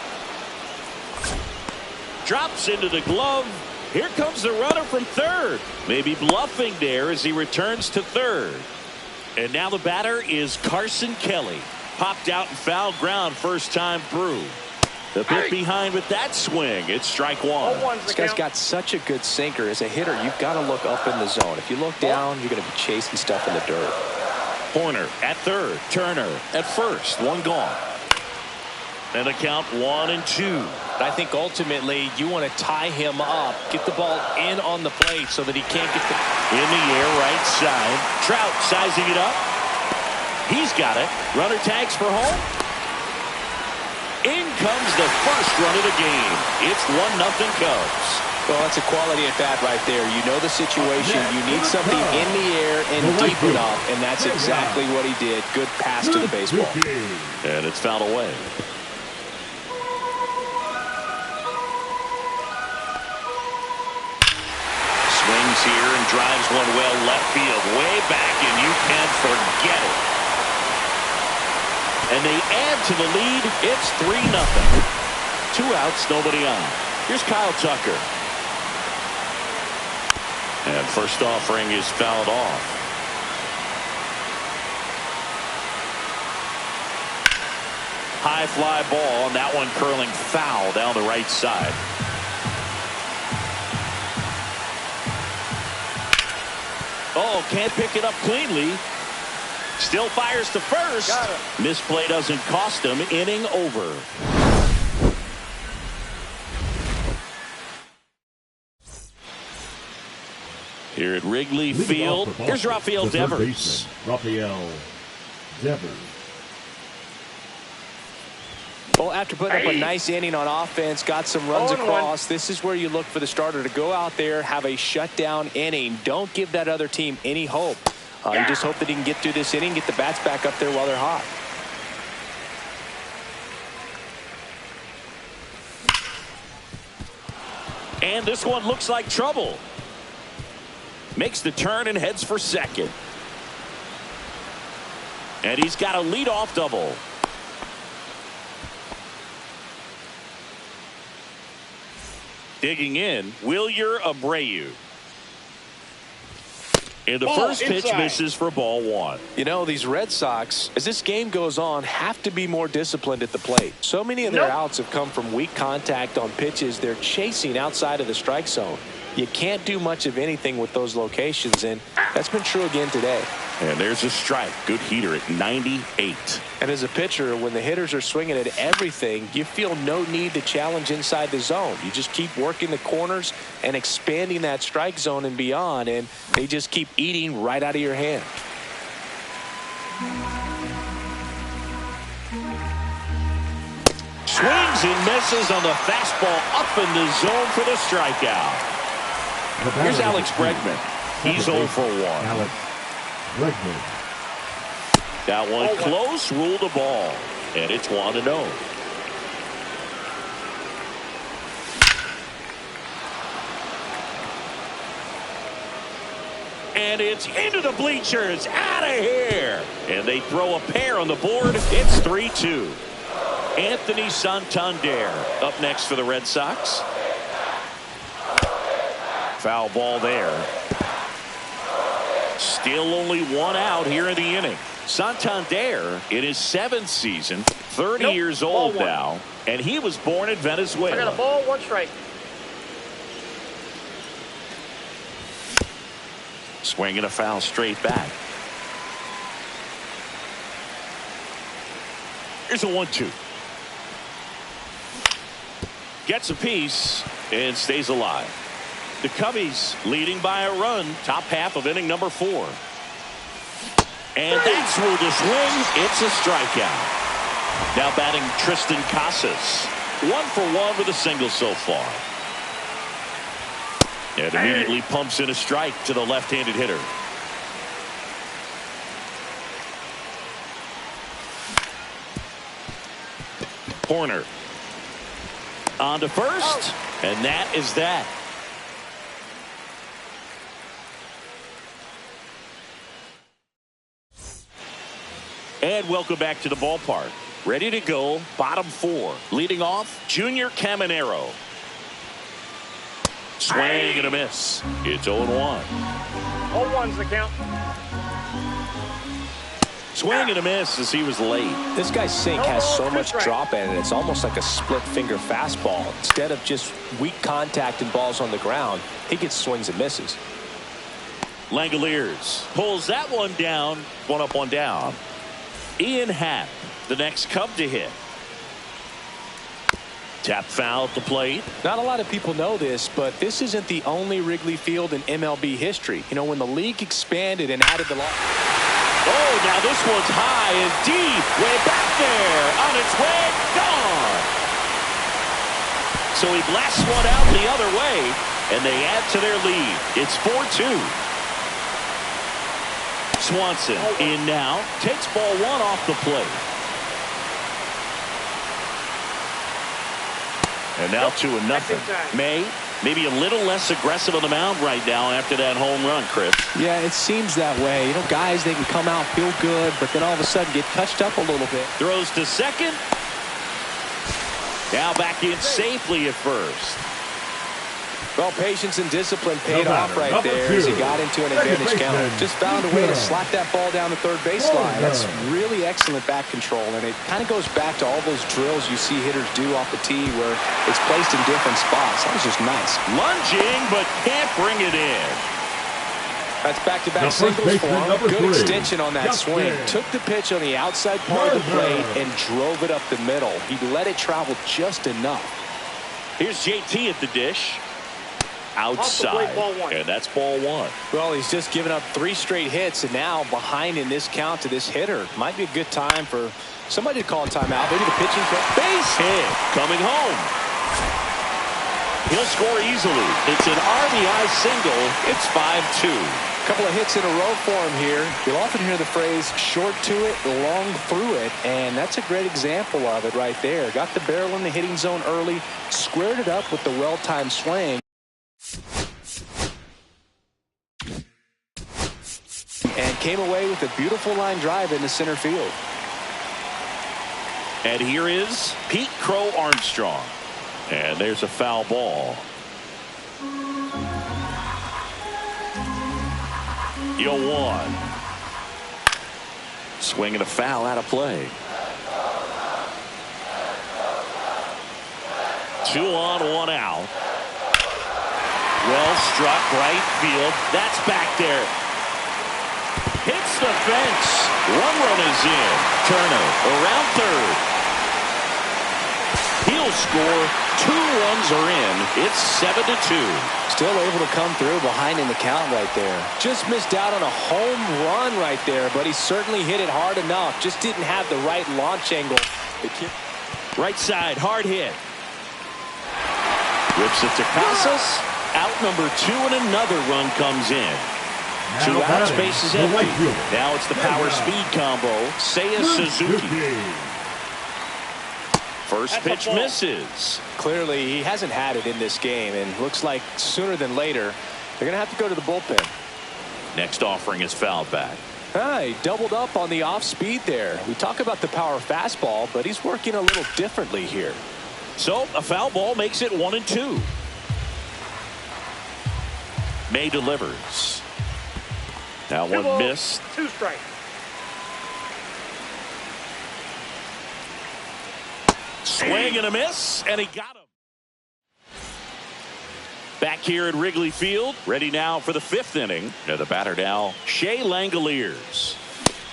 Drops into the glove. Here comes the runner from third. Maybe bluffing there as he returns to third. And now the batter is Carson Kelly. Popped out and fouled ground first time through. The bit behind with that swing. It's strike one. This guy's got such a good sinker. As a hitter, you've got to look up in the zone. If you look down, you're going to be chasing stuff in the dirt. Hoerner at third. Turner at first. One gone. And the count 1-2. I think ultimately you want to tie him up, get the ball in on the plate so that he can't get the... In the air, right side. Trout sizing it up. He's got it. Runner tags for home. In comes the first run of the game. It's 1-0 Cubs. Well, that's a quality at bat right there. You know the situation. You need something in the air and deep enough, and that's exactly what he did. Good pass to the baseball. And it's fouled away. Swings here and drives one well left field. Way back, and you can't forget it. And they add to the lead. It's 3-0. 2 outs, nobody on. Here's Kyle Tucker. And first offering is fouled off. High fly ball, and that one curling foul down the right side. Oh, can't pick it up cleanly. Still fires to first. Misplay doesn't cost him. Inning over. Here at Wrigley Field, here's Rafael Devers. Rafael Devers. Well, after putting up a nice inning on offense, got some runs across, this is where you look for the starter to go out there, have a shutdown inning. Don't give that other team any hope You just hope that he can get through this inning, get the bats back up there while they're hot. And this one looks like trouble. Makes the turn and heads for second. And he's got a leadoff double. Digging in, Wilyer Abreu. And the first pitch misses for ball one. You know, these Red Sox, as this game goes on, have to be more disciplined at the plate. So many of their outs have come from weak contact on pitches they're chasing outside of the strike zone. You can't do much of anything with those locations, and that's been true again today. And there's a strike. Good heater at 98. And as a pitcher, when the hitters are swinging at everything, you feel no need to challenge inside the zone. You just keep working the corners and expanding that strike zone and beyond, and they just keep eating right out of your hand. Swings and misses on the fastball up in the zone for the strikeout. Here's Alex Bregman. He's 0 for 1. Alex Bregman. That one close, ruled a ball. And it's 1-0. And it's into the bleachers. Out of here. And they throw a pair on the board. It's 3-2. Anthony Santander up next for the Red Sox. Foul ball there. Still only one out here in the inning. Santander in his 7th season, 30 years old now, and he was born in Venezuela. I got a ball, 1 strike. Swinging a foul straight back. Here's a 1-2. Gets a piece and stays alive. The Cubbies leading by a run, top half of inning number 4. And that's ruled a swing. It's a strikeout. Now batting Tristan Casas. 1 for 1 with a single so far. And immediately pumps in a strike to the left-handed hitter. Horner on to first, and that is that. And welcome back to the ballpark. Ready to go, bottom 4. Leading off, Junior Caminero. Swing and a miss. It's 0-1. 0-1's the count. Swing and a miss as he was late. This guy's sink has so much drop in it. It's almost like a split finger fastball. Instead of just weak contact and balls on the ground, he gets swings and misses. Langoliers pulls that one down. 1 up, 1 down. Ian Happ, the next Cub to hit. Tap foul at the plate. Not a lot of people know this, but this isn't the only Wrigley Field in MLB history. You know, when the league expanded and added the law. Oh, now this one's high and deep. Way back there. On its way. Gone. So he blasts one out the other way, and they add to their lead. It's 4-2. Swanson in now. Takes ball 1 off the plate. And now 2-0. May, maybe a little less aggressive on the mound right now after that home run, Chris. Yeah, it seems that way. You know, guys, they can come out, feel good, but then all of a sudden get touched up a little bit. Throws to second. Now back in safely at first. Well, patience and discipline paid off right there as he got into an advantage count. Just found a way to slap that ball down the third baseline. That's really excellent back control, and it kind of goes back to all those drills you see hitters do off the tee where it's placed in different spots. That was just nice. Lunging, but can't bring it in. That's back-to-back singles for him. Good extension on that swing. Took the pitch on the outside part of the plate and drove it up the middle. He let it travel just enough. Here's JT at the dish. Outside, and that's ball 1. Well, he's just given up 3 straight hits, and now behind in this count to this hitter. Might be a good time for somebody to call a timeout. Maybe the pitching coach. Base hit coming home. He'll score easily. It's an RBI single. It's 5-2. couple of hits in a row for him here. You'll often hear the phrase short to it, long through it, and that's a great example of it right there. Got the barrel in the hitting zone early, squared it up with the well-timed swing, and came away with a beautiful line drive into center field. And here is Pete Crow Armstrong. And there's a foul ball. Yo, one. Swing and a foul out of play. 2 on, 1 out. Well struck, right field. That's back there. Hits the fence. 1 run is in. Turner around third. He'll score. 2 runs are in. It's 7-2. Still able to come through behind in the count right there. Just missed out on a home run right there, but he certainly hit it hard enough. Just didn't have the right launch angle. Right side, hard hit. Rips it to Casas. Out number 2, and another run comes in. 2 outs, base is empty. Now it's the power speed combo. Seiya Suzuki. First pitch misses. Clearly, he hasn't had it in this game, and looks like sooner than later, they're going to have to go to the bullpen. Next offering is fouled back. He doubled up on the off speed there. We talk about the power fastball, but he's working a little differently here. So a foul ball makes it 1-2. May delivers. Now 1 missed. 2 strikes. Swing and a miss, and he got him. Back here at Wrigley Field, ready now for the 5th inning. Now the batter now, Shea Langoliers.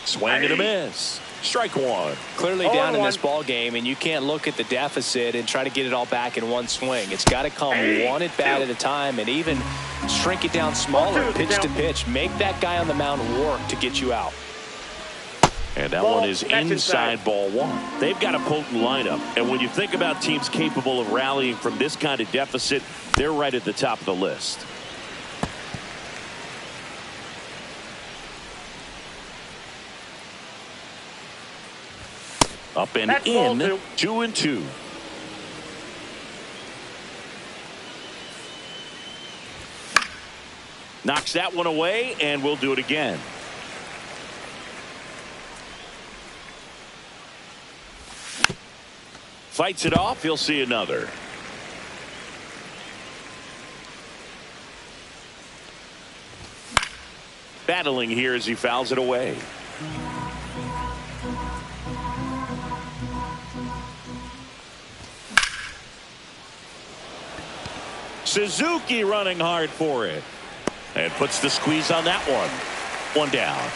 Swing and a miss. Strike 1. Clearly down in this ball game, and you can't look at the deficit and try to get it all back in one swing. It's got to come one at bat at a time, and even shrink it down smaller, pitch to pitch. Make that guy on the mound work to get you out. And that one is inside ball 1. They've got a potent lineup. And when you think about teams capable of rallying from this kind of deficit, they're right at the top of the list. Up and in, 2-2. Knocks that one away, and we'll do it again. Fights it off. He'll see another. Battling here as he fouls it away. Suzuki running hard for it. And puts the squeeze on that one. 1 down.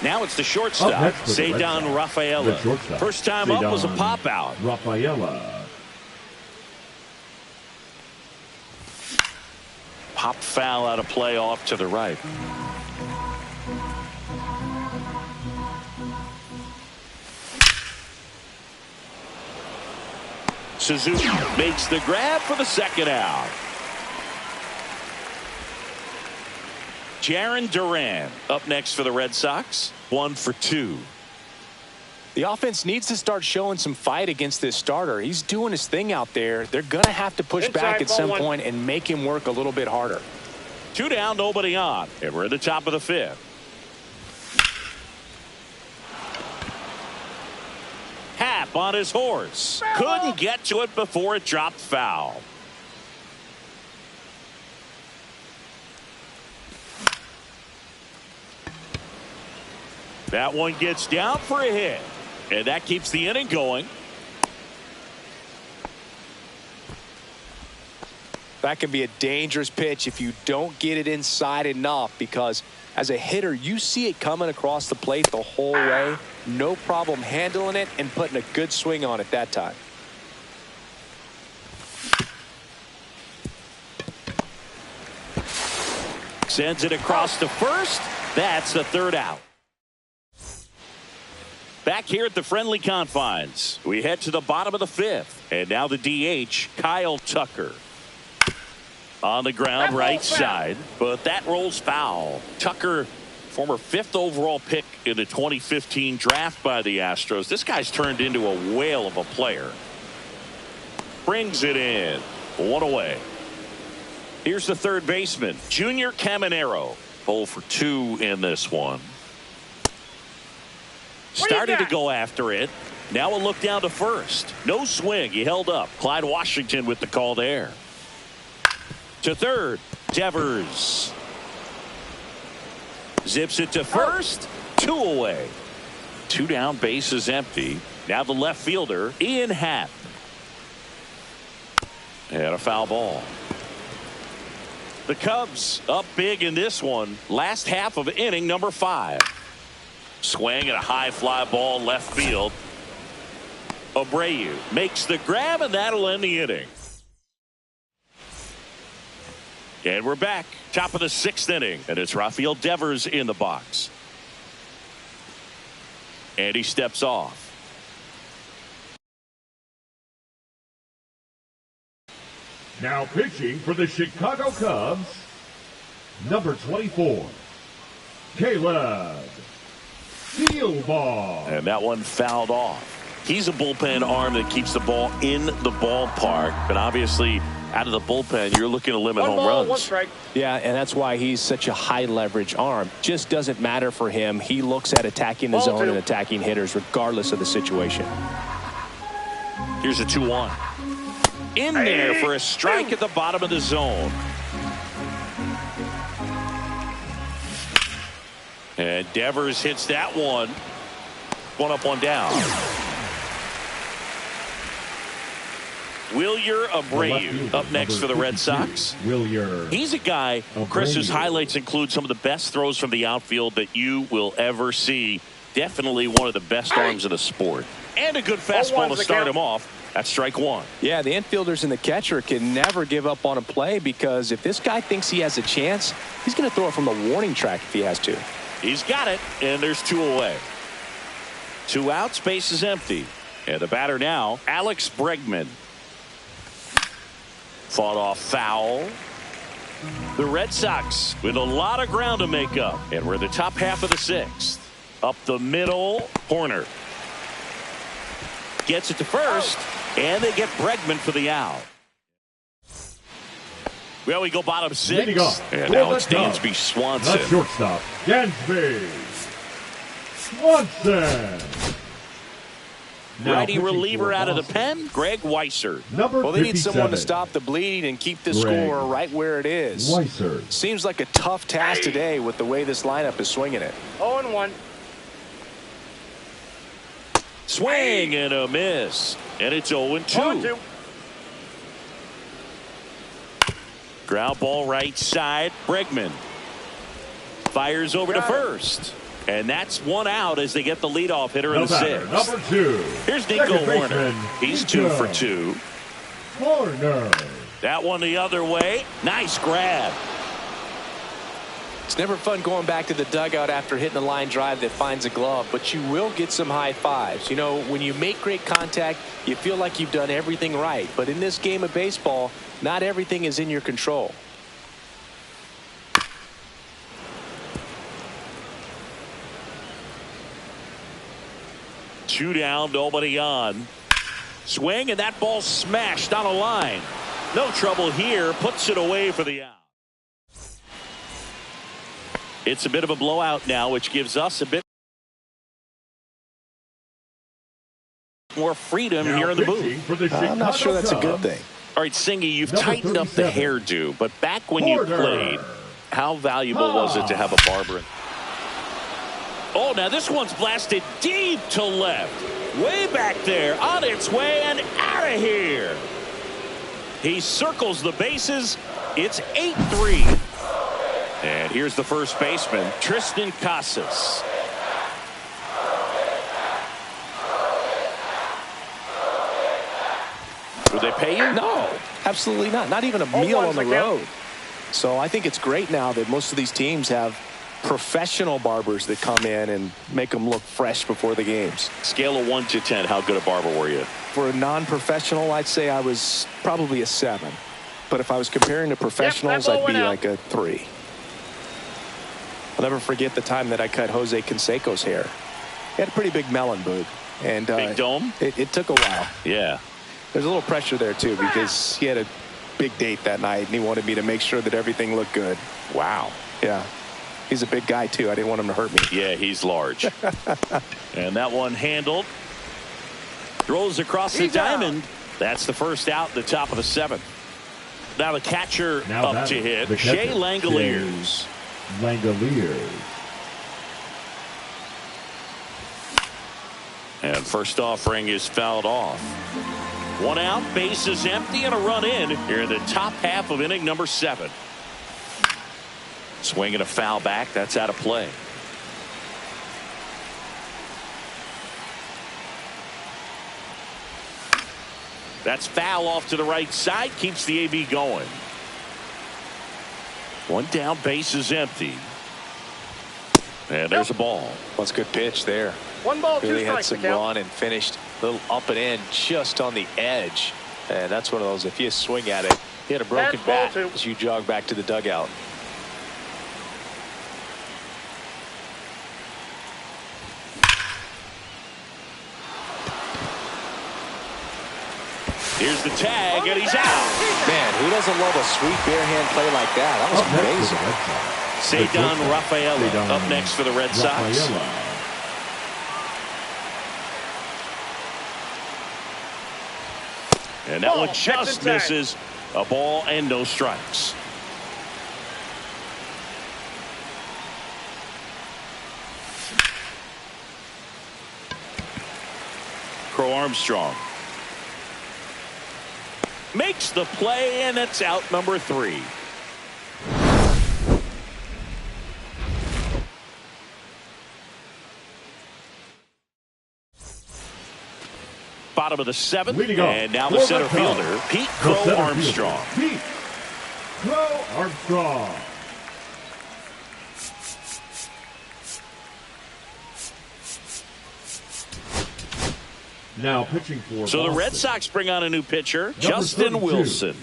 Now it's the shortstop, Ceddanne Rafaela. First time up was a pop out. Rafaela. Pop foul out of play off to the right. Suzuki makes the grab for the 2nd out. Jarren Duran up next for the Red Sox. 1 for 2. The offense needs to start showing some fight against this starter. He's doing his thing out there. They're going to have to push back at some point and make him work a little bit harder. 2 down, nobody on. And we're at the top of the 5th. Happ on his horse. Couldn't get to it before it dropped foul. That one gets down for a hit. And that keeps the inning going. That can be a dangerous pitch if you don't get it inside enough, because as a hitter, you see it coming across the plate the whole way. No problem handling it and putting a good swing on it that time. Sends it across to first. That's the 3rd out. Back here at the friendly confines, we head to the bottom of the 5th. And now the DH, Kyle Tucker. On the ground, That right rolls foul. side, but that rolls foul. Tucker, former 5th overall pick in the 2015 draft by the Astros. This guy's turned into a whale of a player. Brings it in. 1 away. Here's the third baseman, Junior Caminero. 0 for 2 in this one. Started to go after it. Now a look down to first. No swing. He held up. Clyde Washington with the call there. To third, Devers. Zips it to first. 2 away. 2 down, bases empty. Now the left fielder, Ian Happ. And a foul ball. The Cubs up big in this one. Last half of inning number 5. Swing and a high fly ball left field. Abreu makes the grab, and that'll end the inning. And we're back. Top of the 6th inning. And it's Rafael Devers in the box. And he steps off. Now pitching for the Chicago Cubs, number 24, Caleb Thielbar. And that one fouled off. He's a bullpen arm that keeps the ball in the ballpark. But obviously, out of the bullpen, you're looking to limit 1 home ball, runs. 1 strike. Yeah, and that's why he's such a high leverage arm. Just doesn't matter for him. He looks at attacking the Ball zone 2. and attacking hitters regardless of the situation. Here's a 2-1. In there for a strike at the bottom of the zone. And Devers hits that one. 1 up, 1 down. Wilyer Abreu up next for the Red Sox. Wilyer. He's a guy, Chris, whose Abreu. highlights include some of the best throws from the outfield that you will ever see. Definitely one of the best arms in the sport. And a good fastball to start him off. That's strike 1. Yeah, the infielders and the catcher can never give up on a play because if this guy thinks he has a chance, he's going to throw it from the warning track if he has to. He's got it, and there's 2 away. 2 outs, base is empty. And the batter now, Alex Bregman. Fought off foul. The Red Sox with a lot of ground to make up. And we're in the top half of the 6th. Up the middle, Horner. Gets it to first, and they get Bregman for the out. Well, we go bottom 6. Leading off And for now it's the Cubs, Dansby Swanson. the shortstop, Dansby Swanson. Now Righty pitching reliever for out of the Boston, pen, Greg Weissert. number Well, they need someone to 57, stop the bleeding and keep the Greg score right where it is. Weissert. Seems like a tough task today with the way this lineup is swinging it. 0-1. Swing and a miss. And it's 0-2. 0-2. Ground ball right side. Bregman fires over to first. And that's 1 out as they get the leadoff hitter in the batter, 6th. number 2. Here's Nico second Horner. baseman, He's Nico 2 for 2. Horner. That one the other way. Nice grab. It's never fun going back to the dugout after hitting a line drive that finds a glove, but you will get some high fives. You know, when you make great contact, you feel like you've done everything right. But in this game of baseball, not everything is in your control. Two down, nobody on. Swing, and that ball smashed on a line. No trouble here. Puts it away for the out. It's a bit of a blowout now, which gives us a bit more freedom Now here in the pitching booth. for the I'm not Chicago sure that's a good Cubs, thing. All right, Singy, you've Number tightened up the 37. hairdo, but back when you Porter. played, how valuable was it to have a barber? Oh, now this one's blasted deep to left. Way back there, on its way and out of here. He circles the bases. It's 8-3. And here's the first baseman, Tristan Casas. Would they pay you? No, absolutely not. Not even a meal on the road. So I think it's great now that most of these teams have professional barbers that come in and make them look fresh before the games. Scale of 1 to 10, how good a barber were you? For a non-professional, I'd say I was probably a 7. but if I was comparing to professionals, ball I'd be went out. like a 3. I'll never forget the time that I cut Jose Canseco's hair. He had a pretty big melon, Boog. And Big dome? It took a while. Yeah. There's a little pressure there, too, because he had a big date that night, and he wanted me to make sure that everything looked good. Wow. Yeah. He's a big guy, too. I didn't want him to hurt me. Yeah, he's large. And that one handled. Throws across the diamond. That's the first out at the top of the 7th. Now the catcher up to hit. Shea Langoliers. And first offering is fouled off. 1 out, bases empty, and a run in here in the top half of inning number 7. Swing and a foul back. That's out of play. That's foul off to the right side. Keeps the AB going. 1 down, bases empty. And there's a ball. That's a good pitch there. 1 ball, 2 Really had strikes. some run and finished a little up and in just on the edge. And that's one of those, if you swing at it, hit a broken bat as you jog back to the dugout. Here's the tag, and he's out. Man, who doesn't love a sweet bare hand play like that? That was amazing. Ceddanne Rafaela up next for the Red Sox. And that one just misses. A ball and no strikes. Crow Armstrong makes the play, and it's out number 3. Bottom of the 7th, and now the center fielder, Pete Crow Armstrong. Pete Crow Armstrong. Now pitching for So the Boston. Red Sox bring on a new pitcher, Justin 32. Wilson.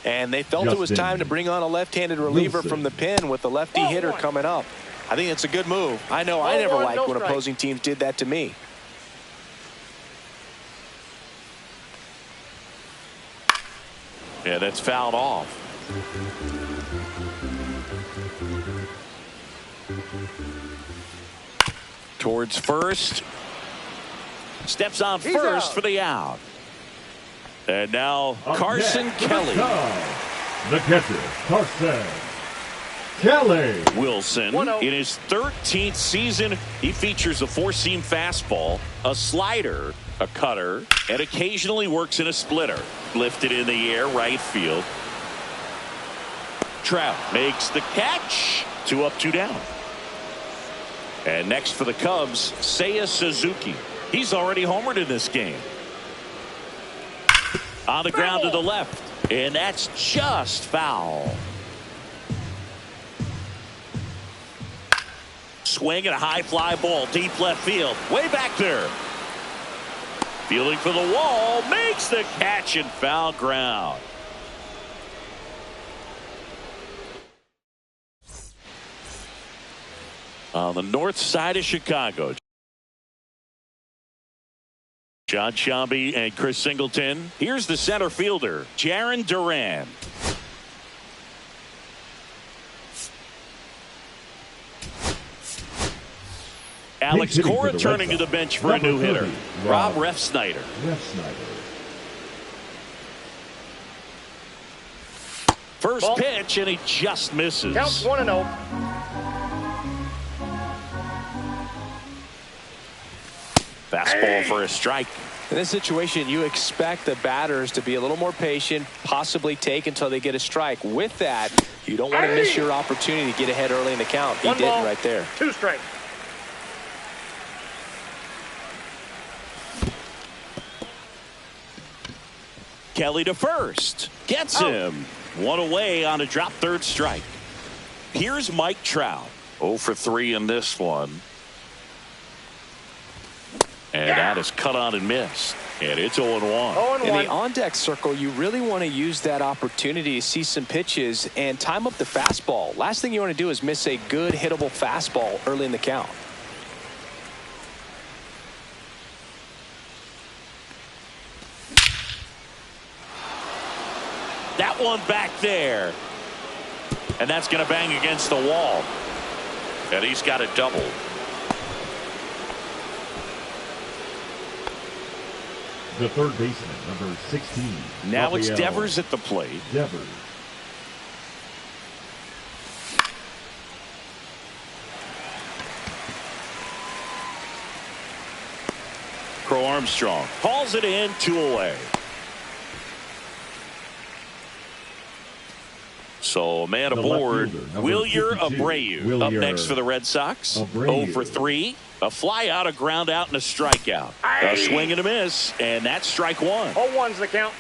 And they felt it was time to bring on a left-handed reliever from the pen with the lefty hitter coming up. I think it's a good move. I know I never liked when opposing teams did that to me. Yeah, that's fouled off. Towards first. Steps on first for the out. And now Carson Kelly. The catcher, Carson Kelly. Wilson, in his 13th season, he features a 4-seam fastball, a slider, a cutter, and occasionally works in a splitter. Lifted in the air, right field. Trout makes the catch. 2 up, 2 down. And next for the Cubs, Seiya Suzuki. He's already homered in this game. On the ground to the left, and that's just foul. Swing and a high fly ball, deep left field, way back there. Fielding for the wall, makes the catch in foul ground. On the north side of Chicago, John Sciambi and Chris Singleton. Here's the center fielder, Jarren Duran. Alex Cora turning to the bench for a new hitter, Rob Refsnyder. First pitch, and he just misses. Counts 1-0. Fastball for a strike. In this situation, you expect the batters to be a little more patient, possibly take until they get a strike. With that, you don't want to miss your opportunity to get ahead early in the count. He did right there. 2 strikes. Kelly to first. Gets him. 1 away on a drop third strike. Here's Mike Trout. 0 for 3 in this one. And that is cut on and missed. And it's 0-1. 0-1. In the on-deck circle, you really want to use that opportunity to see some pitches and time up the fastball. Last thing you want to do is miss a good hittable fastball early in the count. That one back there. And that's going to bang against the wall. And he's got a double. The third baseman, number 16. Now it's Rafael Devers at the plate. Devers. Crow Armstrong hauls it in, 2 away. So a man The aboard, left fielder, number Wilyer 52, Abreu, up Wilyer next for the Red Sox. Abreu. 0 for 3. A fly out, a ground out, and a strikeout. A swing and a miss, and that's strike one. 0-1's the count.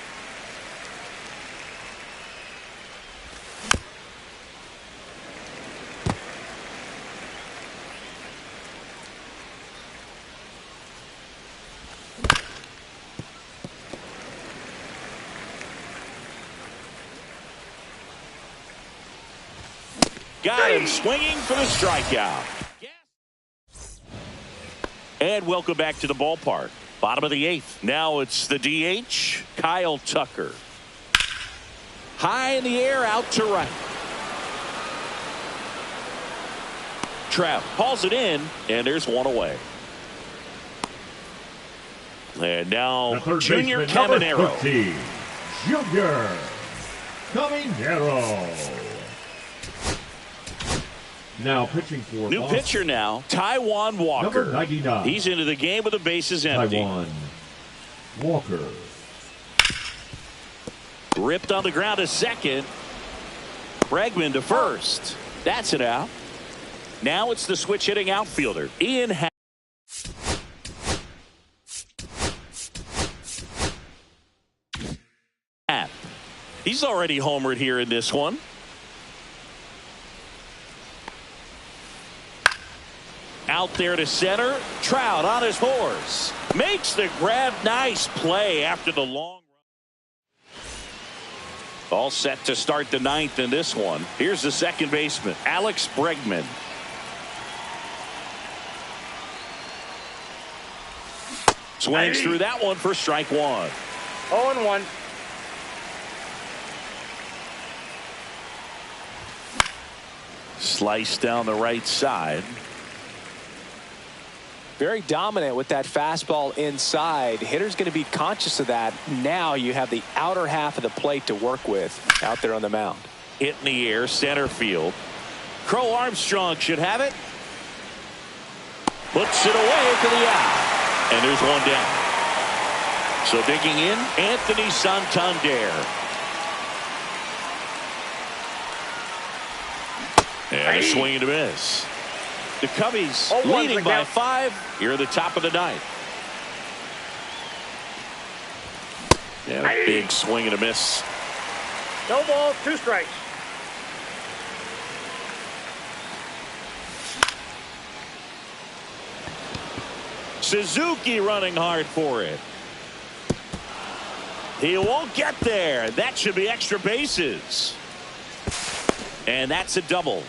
Got him swinging for the strikeout. And welcome back to the ballpark. Bottom of the 8th. Now it's the DH, Kyle Tucker. High in the air, out to right. Trout hauls it in, and there's one away. And now Junior Caminero. 50, Junior Caminero. Now pitching for New Boston. pitcher now, Taijuan Walker. Number 99. He's into the game with the bases empty. Taijuan Walker. Ripped on the ground to second. Bregman to first. That's it out. Now it's the switch hitting outfielder, Ian Happ. He's already homered here in this one. Out there to center. Trout on his horse. Makes the grab. Nice play after the long run. All set to start the 9th in this one. Here's the second baseman, Alex Bregman. Swings through that one for strike one. 0-1. Slice down the right side. Very dominant with that fastball inside. Hitter's going to be conscious of that. Now you have the outer half of the plate to work with out there on the mound. Hit in the air, center field. Crow Armstrong should have it. Puts it away for the out. And there's one down. So digging in, Anthony Santander. And a swing and a miss. The Cubbies leading by 5 here at the top of the 9th. And a big swing and a miss. No ball, 2 strikes. Suzuki running hard for it. He won't get there. That should be extra bases. And that's a double.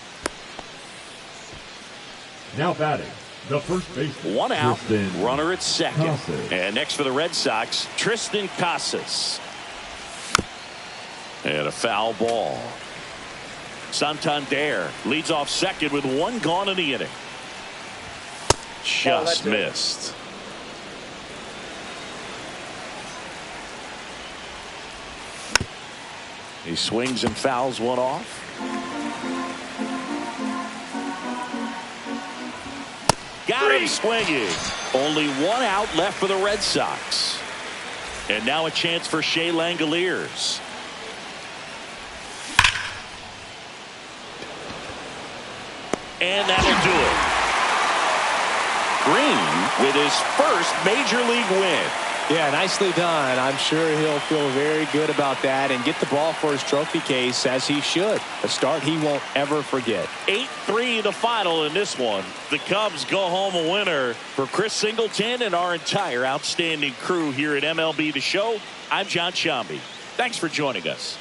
Now batting, the first baseman. One out, Tristan runner at second. Casas. And next for the Red Sox, Tristan Casas. And a foul ball. Santander leads off second with 1 gone in the inning. Just missed. He swings and fouls one off. Got him swinging. Only 1 out left for the Red Sox. And now a chance for Shea Langoliers. And that'll do it. Green with his first major league win. Yeah, nicely done. I'm sure he'll feel very good about that and get the ball for his trophy case, as he should. A start he won't ever forget. 8-3 the final in this one. The Cubs go home a winner. For Chris Singleton and our entire outstanding crew here at MLB The Show, I'm John Sciambi. Thanks for joining us.